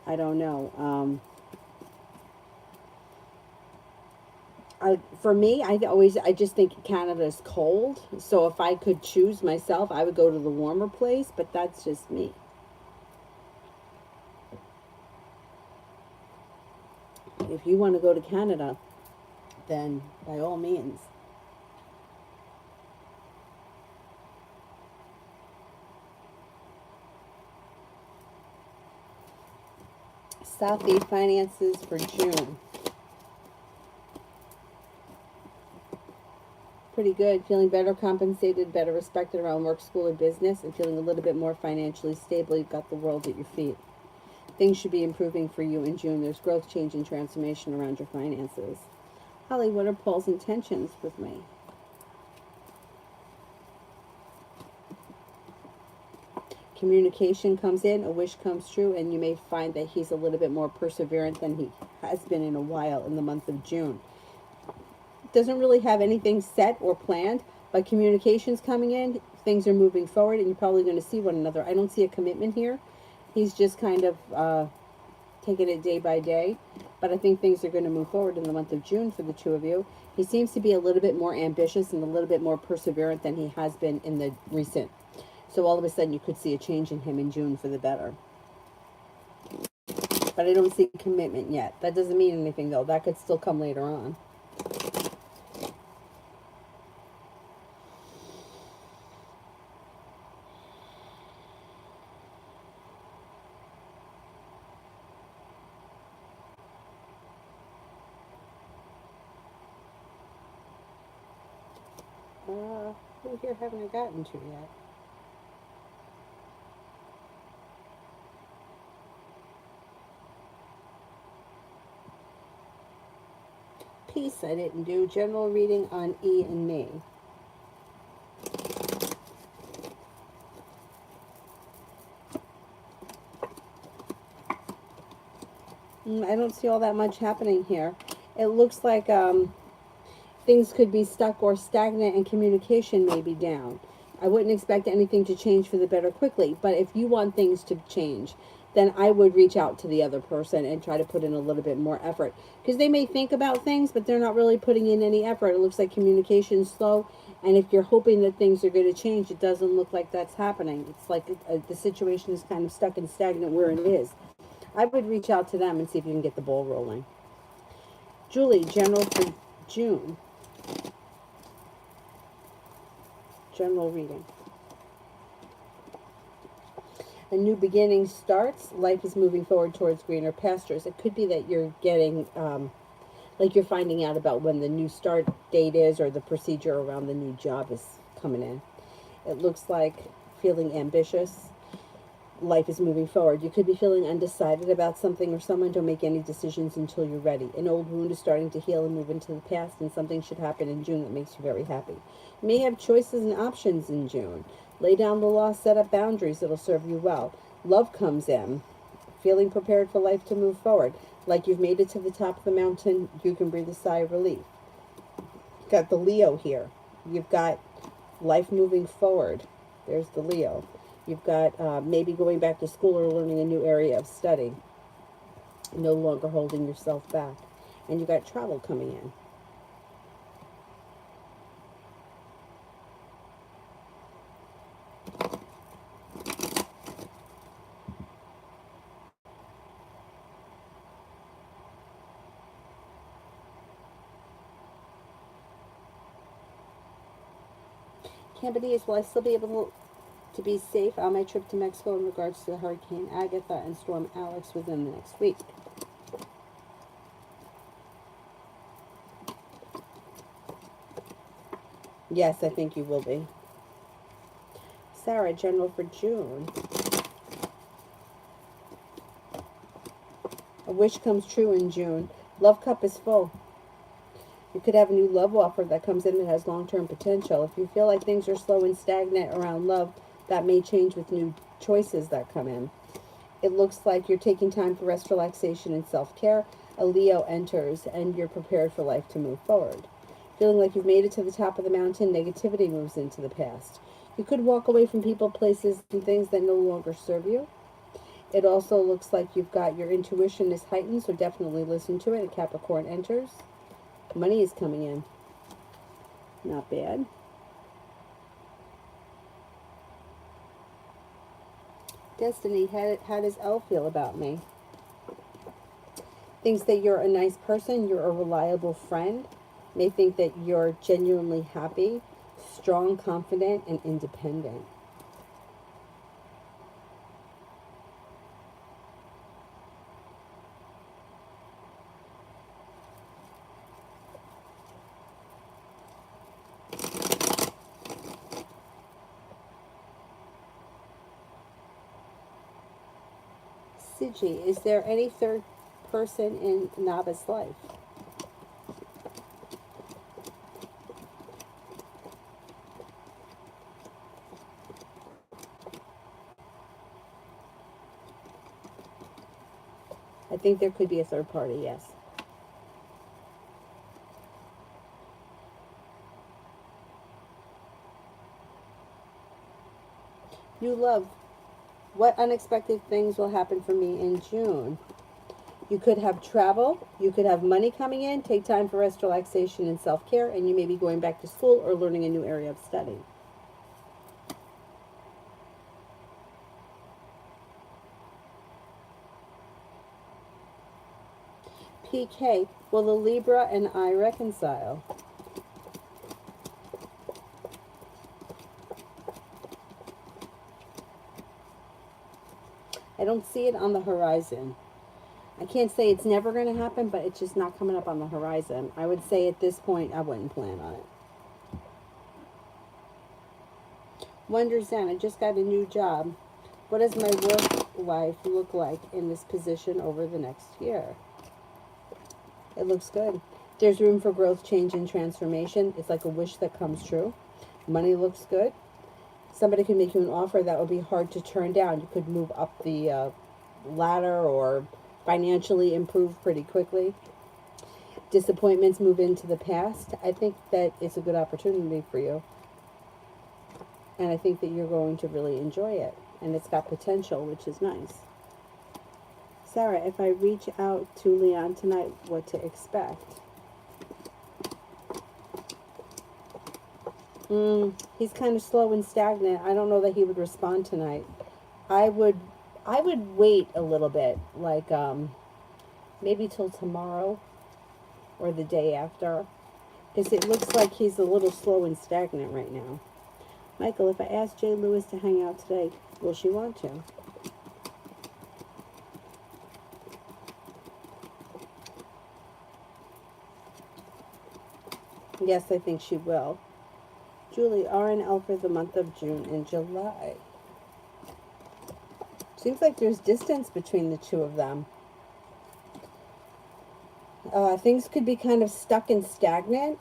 Speaker 1: I don't know. For me, I just think Canada is cold. So if I could choose myself, I would go to the warmer place, but that's just me. If you want to go to Canada, then by all means. Southie, finances for June. Pretty good. Feeling better compensated, better respected around work, school, or business, and feeling a little bit more financially stable. You've got the world at your feet. Things should be improving for you in June. There's growth, change, and transformation around your finances. Holly, what are Paul's intentions with me? Communication comes in, a wish comes true, and you may find that he's a little bit more perseverant than he has been in a while in the month of June. Doesn't really have anything set or planned, but communication's coming in, things are moving forward, and you're probably going to see one another. I don't see a commitment here. He's just kind of taking it day by day, but I think things are going to move forward in the month of June for the two of you. He seems to be a little bit more ambitious and a little bit more perseverant than he has been in the recent. So all of a sudden you could see a change in him in June for the better. But I don't see commitment yet. That doesn't mean anything though. That could still come later on. Who here haven't I gotten to yet? Peace I didn't do. General reading on E and me. I don't see all that much happening here. It looks like things could be stuck or stagnant and communication may be down. I wouldn't expect anything to change for the better quickly, but if you want things to change, then I would reach out to the other person and try to put in a little bit more effort. Because they may think about things, but they're not really putting in any effort. It looks like communication's slow And if you're hoping that things are going to change, it doesn't look like that's happening. It's like the situation is kind of stuck and stagnant where it is. I would reach out to them and see if you can get the ball rolling. Julie, general for June. General reading. A new beginning starts. Life is moving forward towards greener pastures. It could be that you're getting, like you're finding out about when the new start date is, or the procedure around the new job is coming in. It looks like feeling ambitious. Life is moving forward. You could be feeling undecided about something or someone. Don't make any decisions until you're ready. An old wound is starting to heal and move into the past, and something should happen in June that makes you very happy. You may have choices and options in June. Lay down the law, set up boundaries that'll serve you well. Love comes in. Feeling prepared for life to move forward. Like you've made it to the top of the mountain, you can breathe a sigh of relief. You've got the Leo here. You've got life moving forward. There's the Leo. You've got maybe going back to school or learning a new area of study. No longer holding yourself back. And you've got travel coming in. Cambodians, will I still be able to be safe on my trip to Mexico in regards to Hurricane Agatha and Storm Alex within the next week? Yes, I think you will be. Sarah, general for June. A wish comes true in June. Love cup is full. You could have a new love offer that comes in that has long-term potential. If you feel like things are slow and stagnant around love, that may change with new choices that come in. It looks like you're taking time for rest, relaxation, and self-care. A Leo enters, and you're prepared for life to move forward. Feeling like you've made it to the top of the mountain, negativity moves into the past. You could walk away from people, places, and things that no longer serve you. It also looks like you've got your intuition is heightened, so definitely listen to it. A Capricorn enters. Money is coming in. Not bad. Destiny, how does Elle feel about me? Thinks that you're a nice person, you're a reliable friend. May think that you're genuinely happy, strong, confident, and independent. Siji, is there any third person in Naba's life? I think there could be a third party, yes. New love. What unexpected things will happen for me in June? You could have travel. You could have money coming in. Take time for rest, relaxation, and self-care. And you may be going back to school or learning a new area of study. PK, will the Libra and I reconcile? I don't see it on the horizon. I can't say it's never going to happen, but it's just not coming up on the horizon. I would say at this point, I wouldn't plan on it. Wonder Zen, I just got a new job. What does my work life look like in this position over the next year? It looks good. There's room for growth, change, and transformation. It's like a wish that comes true. Money looks good. Somebody could make you an offer that would be hard to turn down. You could move up the ladder or financially improve pretty quickly. Disappointments move into the past. I think that it's a good opportunity for you. And I think that you're going to really enjoy it. And it's got potential, which is nice. Sarah, if I reach out to Leon tonight, what to expect? He's kind of slow and stagnant. I don't know that he would respond tonight. I would I would wait a little bit, like maybe till tomorrow or the day after, because it looks like he's a little slow and stagnant right now. Michael, if I ask Jay Lewis to hang out today, will she want to? Yes, I think she will. Julie, R and L for the month of June and July. Seems like there's distance between the two of them. Things could be kind of stuck and stagnant.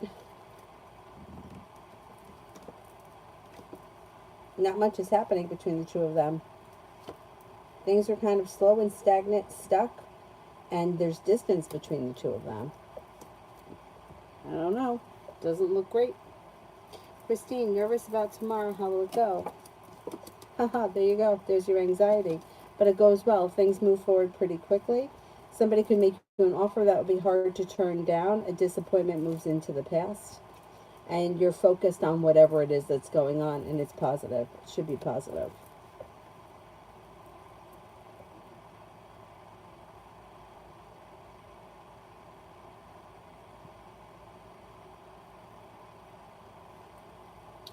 Speaker 1: Not much is happening between the two of them. Things are kind of slow and stagnant, stuck, and there's distance between the two of them. I don't know. Doesn't look great. Christine, nervous about tomorrow. How will it go? Haha, there you go. There's your anxiety. But it goes well. Things move forward pretty quickly. Somebody could make you an offer that would be hard to turn down. A disappointment moves into the past. And you're focused on whatever it is that's going on, and it's positive. It should be positive.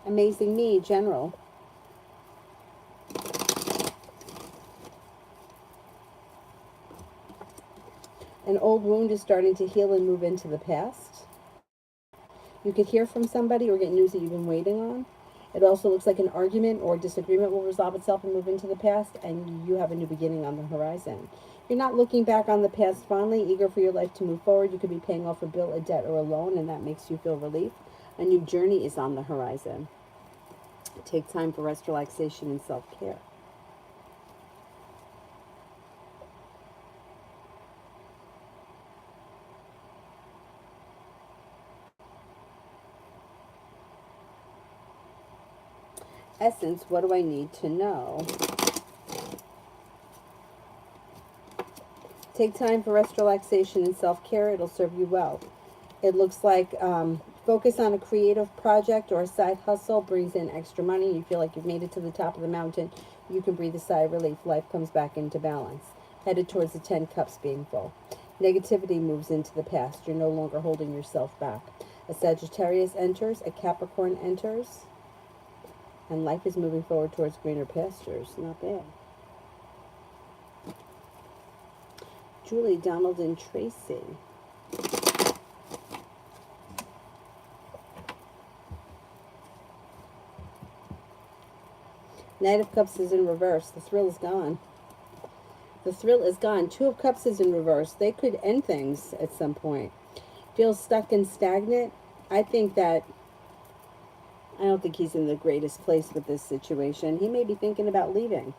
Speaker 1: Amazing me, general. An old wound is starting to heal and move into the past. You could hear from somebody or get news that you've been waiting on. It also looks like an argument or disagreement will resolve itself and move into the past, and you have a new beginning on the horizon. You're not looking back on the past fondly, eager for your life to move forward. You could be paying off a bill, a debt, or a loan, and that makes you feel relief. A new journey is on the horizon. Take time for rest, relaxation, and self-care. Essence, what do I need to know? Take time for rest, relaxation, and self-care. It'll serve you well. It looks like focus on a creative project or a side hustle brings in extra money. You feel like you've made it to the top of the mountain. You can breathe a sigh of relief. Life comes back into balance. Headed towards the 10 cups being full. Negativity moves into the past. You're no longer holding yourself back. A Sagittarius enters. A Capricorn enters. And life is moving forward towards greener pastures. Not bad. Julie, Donald, and Tracy. Knight of Cups is in reverse. The thrill is gone. The thrill is gone. Two of Cups is in reverse. They could end things at some point. Feels stuck and stagnant. I don't think he's in the greatest place with this situation. He may be thinking about leaving.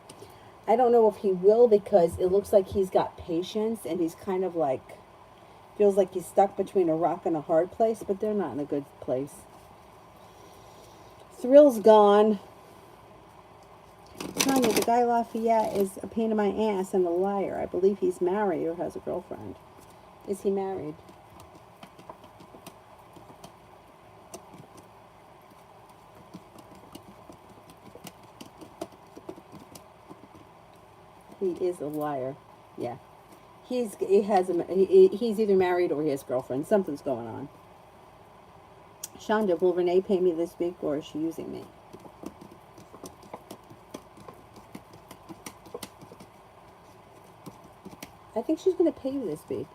Speaker 1: I don't know if he will, because it looks like he's got patience and he's kind of like, feels like he's stuck between a rock and a hard place, but they're not in a good place. Thrill's gone. Tanya, the guy Lafayette is a pain in my ass and a liar. I believe he's married or has a girlfriend. Is he married? He is a liar. Yeah. He's either married or he has a girlfriend. Something's going on. Shonda, will Renee pay me this week, or is she using me? I think she's going to pay you this week.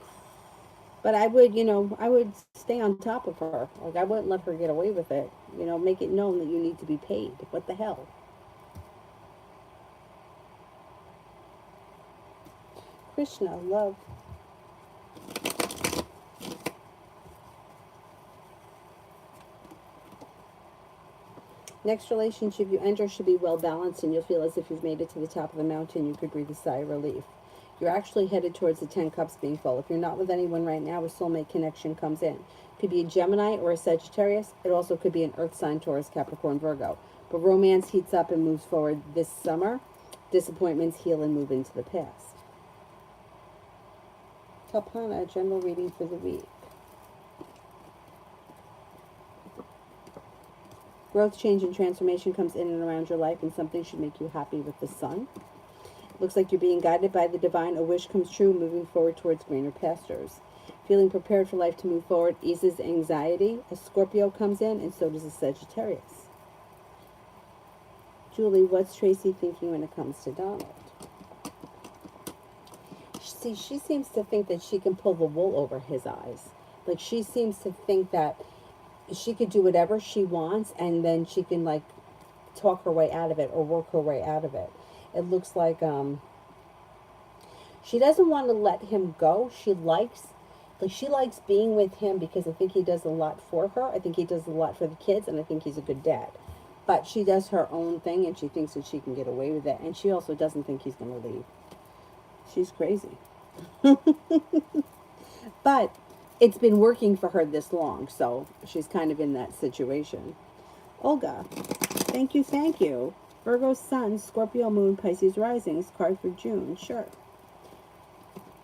Speaker 1: But I would, I would stay on top of her. Like, I wouldn't let her get away with it. Make it known that you need to be paid. What the hell? Krishna, love. Next relationship you enter should be well balanced, and you'll feel as if you've made it to the top of the mountain. You could breathe a sigh of relief. You're actually headed towards the 10 cups being full. If you're not with anyone right now, a soulmate connection comes in. Could be a Gemini or a Sagittarius. It also could be an Earth sign, Taurus, Capricorn, Virgo. But romance heats up and moves forward this summer. Disappointments heal and move into the past. Kalpana, general reading for the week. Growth, change, and transformation comes in and around your life, and something should make you happy with the sun. Looks like you're being guided by the divine. A wish comes true, moving forward towards greener pastures. Feeling prepared for life to move forward eases anxiety. A Scorpio comes in, and so does a Sagittarius. Julie, what's Tracy thinking when it comes to Donald? See, she seems to think that she can pull the wool over his eyes. Like, she seems to think that she could do whatever she wants, and then she can, like, talk her way out of it or work her way out of it. It looks like she doesn't want to let him go. She likes being with him because I think he does a lot for her. I think he does a lot for the kids, and I think he's a good dad. But she does her own thing, and she thinks that she can get away with it. And she also doesn't think he's going to leave. She's crazy. But it's been working for her this long, so she's kind of in that situation. Olga, thank you, thank you. Virgo Sun, Scorpio Moon, Pisces Rising, card for June. Sure.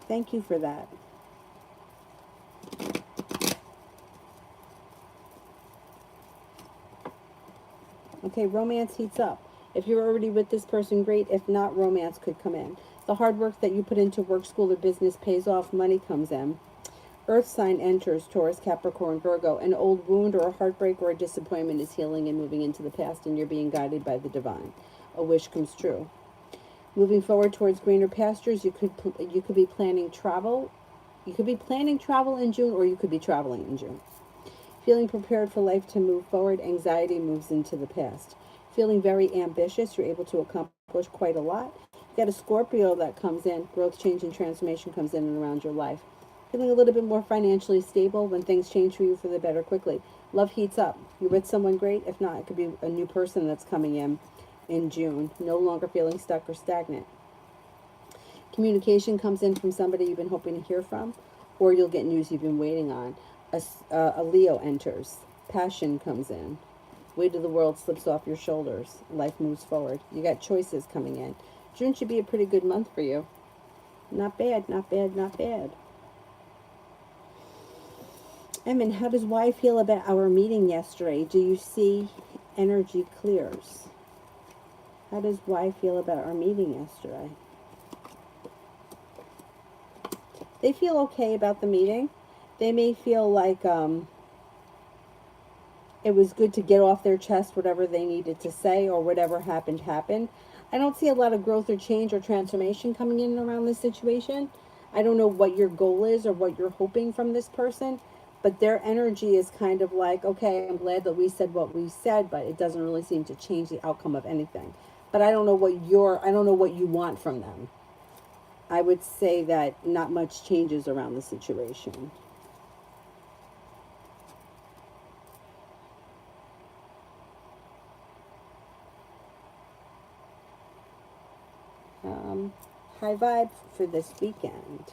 Speaker 1: Thank you for that. Okay, romance heats up. If you're already with this person, great. If not, romance could come in. The hard work that you put into work, school, or business pays off. Money comes in. Earth sign enters, Taurus, Capricorn, Virgo. An old wound or a heartbreak or a disappointment is healing and moving into the past, and you're being guided by the divine. A wish comes true. Moving forward towards greener pastures, you could be planning travel. You could be planning travel in June, or you could be traveling in June. Feeling prepared for life to move forward, anxiety moves into the past. Feeling very ambitious, you're able to accomplish quite a lot. You got a Scorpio that comes in, growth, change, and transformation comes in and around your life. Feeling a little bit more financially stable when things change for you for the better quickly. Love heats up. You're with someone great. If not, it could be a new person that's coming in June. No longer feeling stuck or stagnant. Communication comes in from somebody you've been hoping to hear from, or you'll get news you've been waiting on. A Leo enters. Passion comes in. Weight of the world slips off your shoulders. Life moves forward. You got choices coming in. June should be a pretty good month for you. Not bad, not bad, not bad. Emin, how does Y feel about our meeting yesterday? Do you see energy clears? How does Y feel about our meeting yesterday? They feel okay about the meeting. They may feel like it was good to get off their chest whatever they needed to say, or whatever happened. I don't see a lot of growth or change or transformation coming in around this situation. I don't know what your goal is or what you're hoping from this person, but their energy is kind of like, okay, I'm glad that we said what we said, but it doesn't really seem to change the outcome of anything. But I don't know what you want from them. I would say that not much changes around the situation. High vibe for this weekend.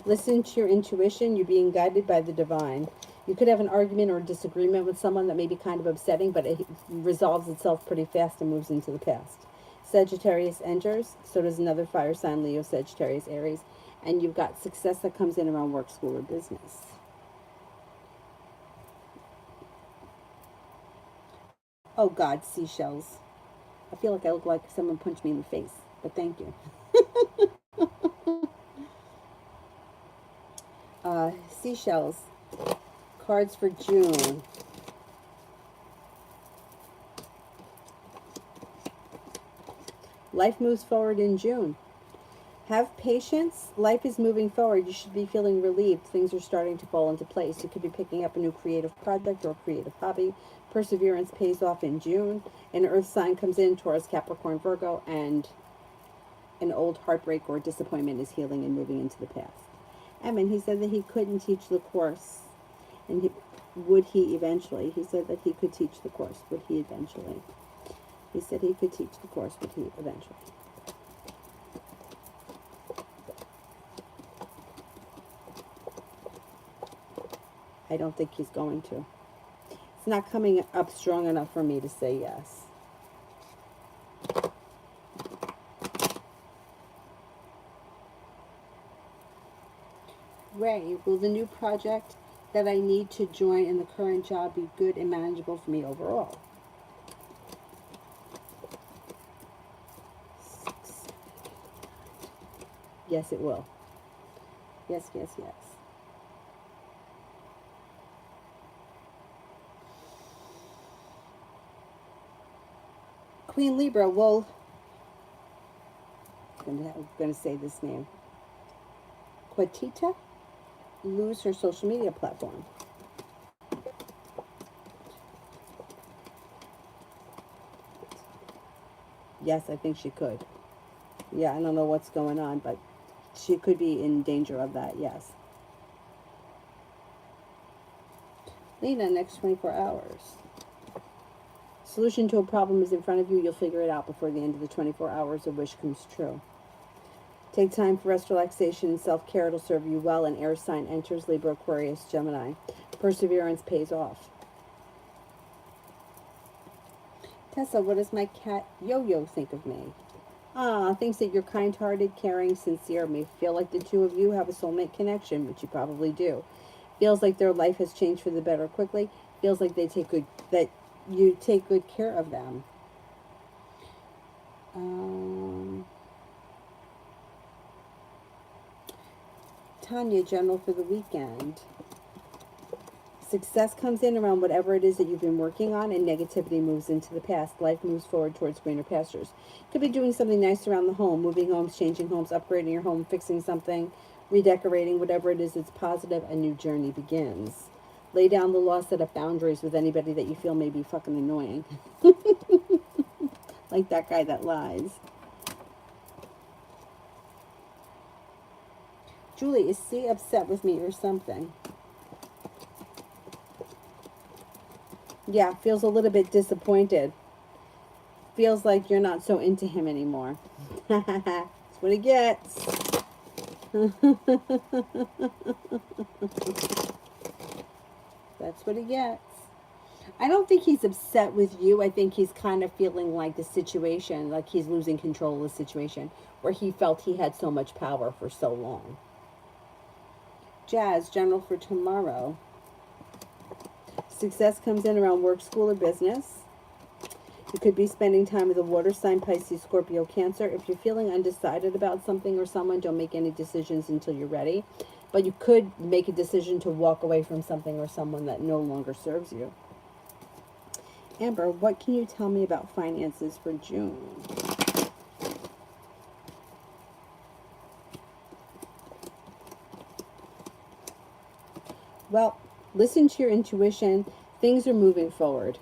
Speaker 1: Listen to your intuition. You're being guided by the divine. You could have an argument or disagreement with someone that may be kind of upsetting, but it resolves itself pretty fast and moves into the past. Sagittarius enters. So does another fire sign, Leo, Sagittarius, Aries. And you've got success that comes in around work, school, or business. Oh, God, seashells. I feel like I look like someone punched me in the face, but thank you. Seashells. Cards for June. Life moves forward in June. Have patience. Life is moving forward. You should be feeling relieved. Things are starting to fall into place. You could be picking up a new creative project or creative hobby. Perseverance pays off in June. An earth sign comes in, Taurus, Capricorn, Virgo, and an old heartbreak or disappointment is healing and moving into the past. Emin, he said that he couldn't teach the course. And would he eventually? He said that he could teach the course. Would he eventually? He said he could teach the course. Would he eventually? I don't think he's going to. It's not coming up strong enough for me to say yes. Ray, will the new project that I need to join in the current job be good and manageable for me overall? 6, 7, 8, 9. Yes, it will. Yes, yes, yes. Queen Libra will, I'm going to say this name, Quatita, lose her social media platform. Yes, I think she could. Yeah, I don't know what's going on, but she could be in danger of that, yes. Lena, next 24 hours. Solution to a problem is in front of you. You'll figure it out before the end of the 24 hours. A wish comes true. Take time for rest, relaxation, and self-care. It'll serve you well. An air sign enters Libra, Aquarius, Gemini. Perseverance pays off. Tessa, what does my cat Yo-Yo think of me? Thinks that you're kind-hearted, caring, sincere. May feel like the two of you have a soulmate connection, which you probably do. Feels like their life has changed for the better quickly. Feels like that you take good care of them. Tanya, general for the weekend. Success comes in around whatever it is that you've been working on, and negativity moves into the past. Life moves forward towards greener pastures. Could be doing something nice around the home, moving homes, changing homes, upgrading your home, fixing something, redecorating, whatever it is that's positive. A new journey begins. Lay down the law, set up boundaries with anybody that you feel may be fucking annoying. Like that guy that lies. Julie, is C upset with me or something? Yeah, feels a little bit disappointed. Feels like you're not so into him anymore. That's what he gets. That's what he gets. I don't think he's upset with you. I think he's kind of feeling like the situation, like he's losing control of the situation, where he felt he had so much power for so long. Jazz, general for tomorrow. Success comes in around work, school, or business. You could be spending time with a water sign, Pisces, Scorpio, Cancer. If you're feeling undecided about something or someone, don't make any decisions until you're ready. But you could make a decision to walk away from something or someone that no longer serves you. Amber, what can you tell me about finances for June? Well, listen to your intuition. Things are moving forward.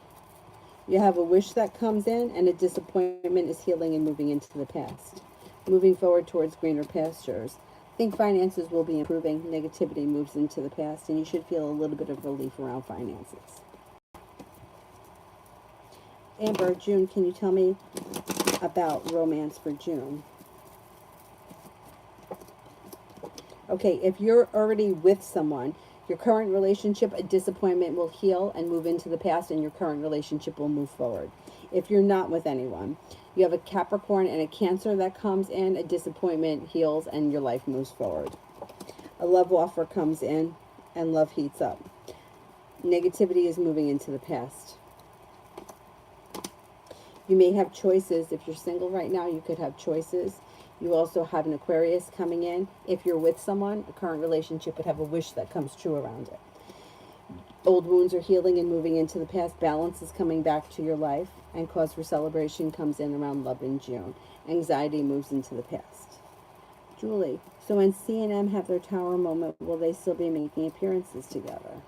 Speaker 1: You have a wish that comes in, and a disappointment is healing and moving into the past. Moving forward towards greener pastures. I think finances will be improving. Negativity moves into the past, and you should feel a little bit of relief around finances. Amber, June, can you tell me about romance for June? Okay, if you're already with someone, your current relationship, a disappointment will heal and move into the past, and your current relationship will move forward. If you're not with anyone, you have a Capricorn and a Cancer that comes in, a disappointment heals, and your life moves forward. A love offer comes in, and love heats up. Negativity is moving into the past. You may have choices. If you're single right now, you could have choices. You also have an Aquarius coming in. If you're with someone, a current relationship would have a wish that comes true around it. Old wounds are healing and moving into the past. Balance is coming back to your life, and cause for celebration comes in around love in June. Anxiety moves into the past. Julie, so when C and M have their tower moment, will they still be making appearances together?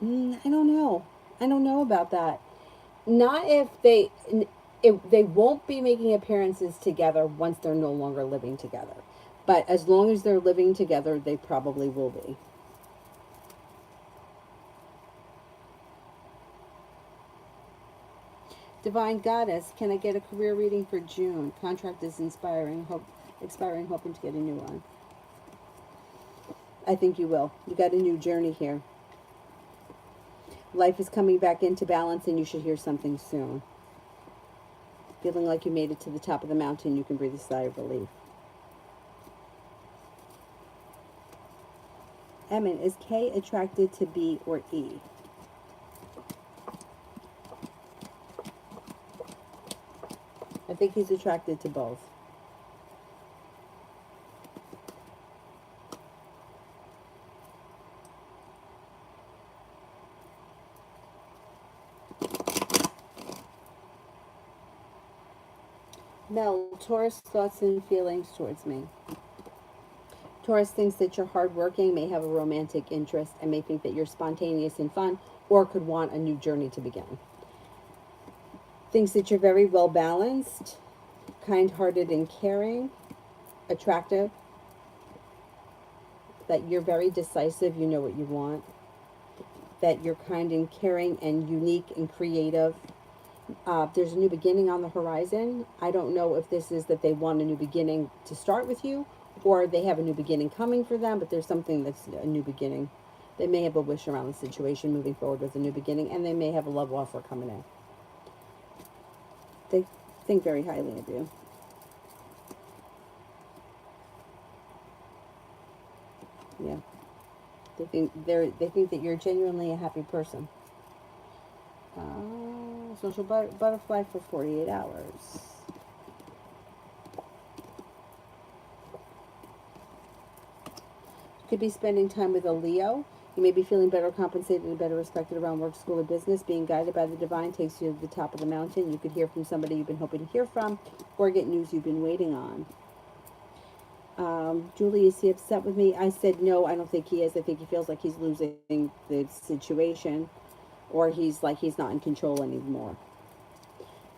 Speaker 1: I don't know. I don't know about that. Not if they won't be making appearances together once they're no longer living together. But as long as they're living together, they probably will be. Divine Goddess, can I get a career reading for June? Contract is expiring, hoping to get a new one. I think you will. You got a new journey here. Life is coming back into balance, and you should hear something soon. Feeling like you made it to the top of the mountain, you can breathe a sigh of relief. Emmett, is K attracted to B or E? I think he's attracted to both. Mel, Taurus thoughts and feelings towards me. Taurus thinks that you're hardworking, may have a romantic interest, and may think that you're spontaneous and fun, or could want a new journey to begin. Thinks that you're very well balanced, kind-hearted and caring, attractive, that you're very decisive, you know what you want, that you're kind and caring and unique and creative. There's a new beginning on the horizon. I don't know if this is that they want a new beginning to start with you, or they have a new beginning coming for them, but there's something that's a new beginning. They may have a wish around the situation moving forward with a new beginning, and they may have a love offer coming in. They think very highly of you. Yeah. They think that you're genuinely a happy person. Social butterfly for 48 hours. Could be spending time with a Leo. You may be feeling better compensated and better respected around work, school, or business. Being guided by the divine takes you to the top of the mountain. You could hear from somebody you've been hoping to hear from, or get news you've been waiting on. Julie, is he upset with me? I said no, I don't think he is. I think he feels like he's losing the situation, or he's like he's not in control anymore.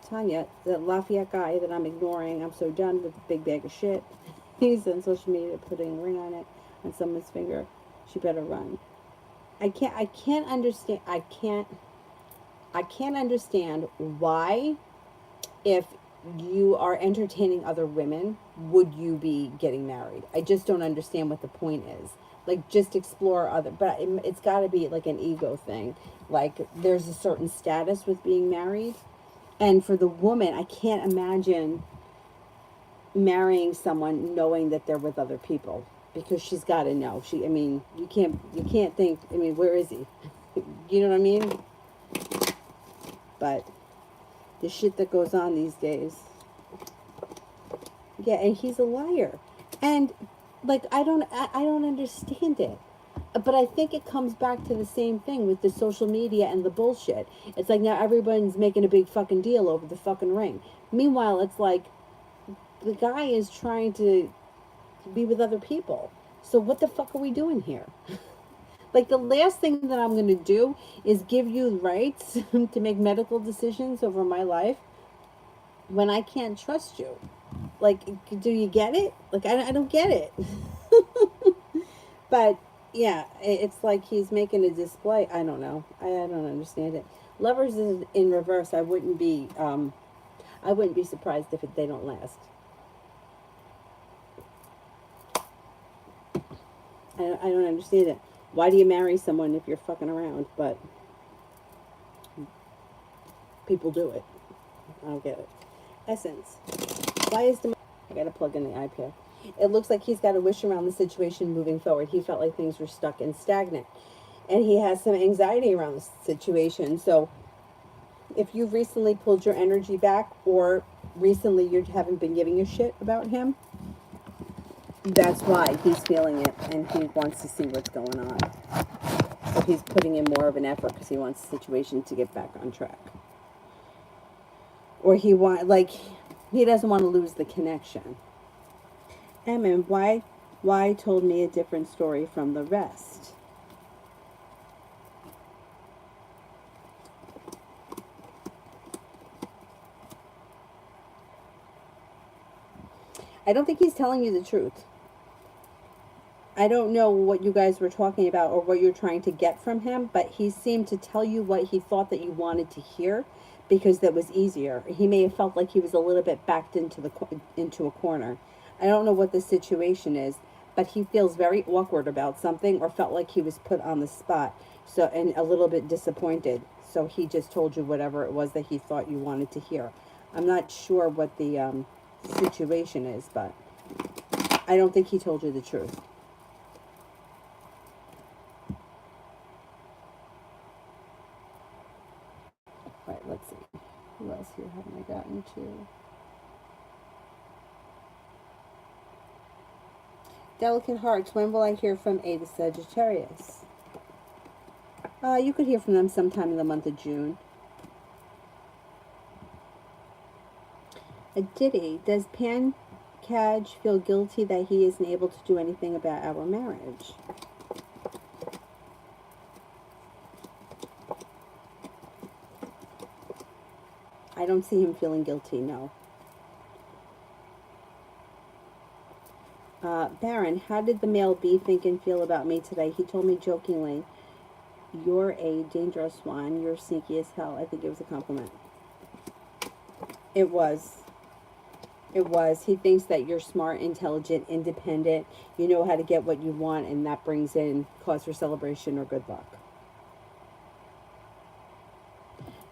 Speaker 1: Tanya, the Lafayette guy that I'm ignoring, I'm so done with the big bag of shit. He's on social media putting a ring on it, on someone's finger. She better run. I can't understand why, if you are entertaining other women, would you be getting married? I just don't understand what the point is. Like, just explore other, but it's got to be like an ego thing. Like, there's a certain status with being married. And for the woman, I can't imagine marrying someone knowing that they're with other people, because she's got to know. You can't think, where is he? You know what I mean? But the shit that goes on these days. Yeah, and he's a liar. And like, I don't understand it. But I think it comes back to the same thing with the social media and the bullshit. It's like now everyone's making a big fucking deal over the fucking ring. Meanwhile, it's like the guy is trying to be with other people. So what the fuck are we doing here? Like, the last thing that I'm going to do is give you rights to make medical decisions over my life when I can't trust you. Like, do you get it? Like, I don't get it. But yeah, it's like he's making a display. I don't know. I don't understand it. Lovers is in reverse. I wouldn't be surprised if they don't last. I don't understand it. Why do you marry someone if you're fucking around? But people do it. I don't get it. Essence. Why is the... I gotta plug in the iPad. It looks like he's got a wish around the situation moving forward. He felt like things were stuck and stagnant. And he has some anxiety around the situation. So if you've recently pulled your energy back, or recently you haven't been giving a shit about him, that's why he's feeling it, and he wants to see what's going on. So he's putting in more of an effort because he wants the situation to get back on track. Or he doesn't want to lose the connection. Emin, why told me a different story from the rest? I don't think he's telling you the truth. I don't know what you guys were talking about or what you're trying to get from him, but he seemed to tell you what he thought that you wanted to hear because that was easier. He may have felt like he was a little bit backed into a corner. I don't know what the situation is, but he feels very awkward about something, or felt like he was put on the spot, so, and a little bit disappointed. So he just told you whatever it was that he thought you wanted to hear. I'm not sure what the situation is, but I don't think he told you the truth. Delicate Hearts, when will I hear from A, the Sagittarius? You could hear from them sometime in the month of June. A Diddy, does Pancaj feel guilty that he isn't able to do anything about our marriage? I don't see him feeling guilty, no. Baron, how did the male bee think and feel about me today? He told me jokingly, "You're a dangerous one. You're sneaky as hell." I think it was a compliment. It was. It was. He thinks that you're smart, intelligent, independent. You know how to get what you want, and that brings in cause for celebration or good luck.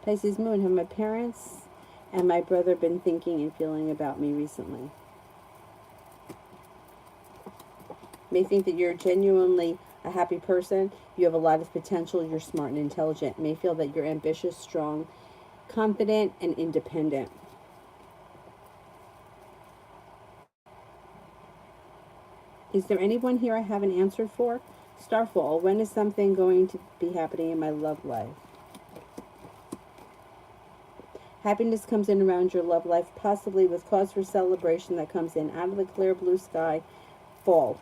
Speaker 1: Pisces Moon, have my parents and my brother been thinking and feeling about me recently? May think that you're genuinely a happy person. You have a lot of potential. You're smart and intelligent. May feel that you're ambitious, strong, confident, and independent. Is there anyone here I haven't answered for? Starfall, when is something going to be happening in my love life? Happiness comes in around your love life, possibly with cause for celebration that comes in out of the clear blue sky. Fall.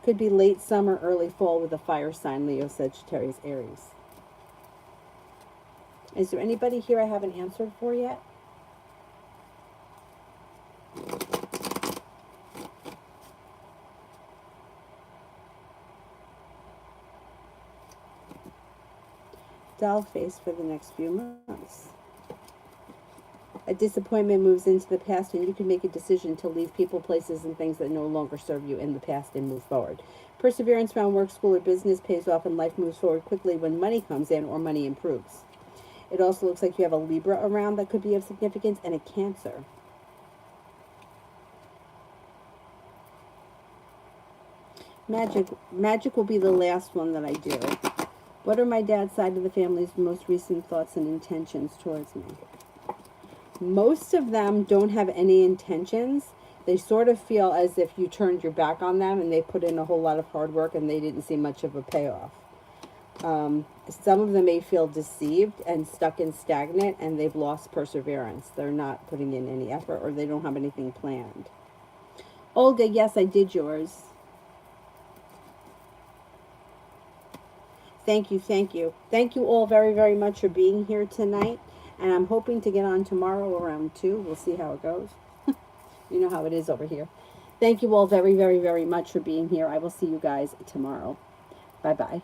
Speaker 1: Could be late summer, early fall with a fire sign, Leo, Sagittarius, Aries. Is there anybody here I haven't answered for yet? Doll face for the next few months. A disappointment moves into the past, and you can make a decision to leave people, places, and things that no longer serve you in the past and move forward. Perseverance around work, school, or business pays off, and life moves forward quickly when money comes in or money improves. It also looks like you have a Libra around that could be of significance, and a Cancer. Magic will be the last one that I do. What are my dad's side of the family's most recent thoughts and intentions towards me? Most of them don't have any intentions. They sort of feel as if you turned your back on them and they put in a whole lot of hard work and they didn't see much of a payoff. Some of them may feel deceived and stuck and stagnant, and they've lost perseverance. They're not putting in any effort, or they don't have anything planned. Olga, yes, I did yours. Thank you, thank you. Thank you all very, very much for being here tonight. And I'm hoping to get on tomorrow around 2. We'll see how it goes. You know how it is over here. Thank you all very, very, very much for being here. I will see you guys tomorrow. Bye-bye.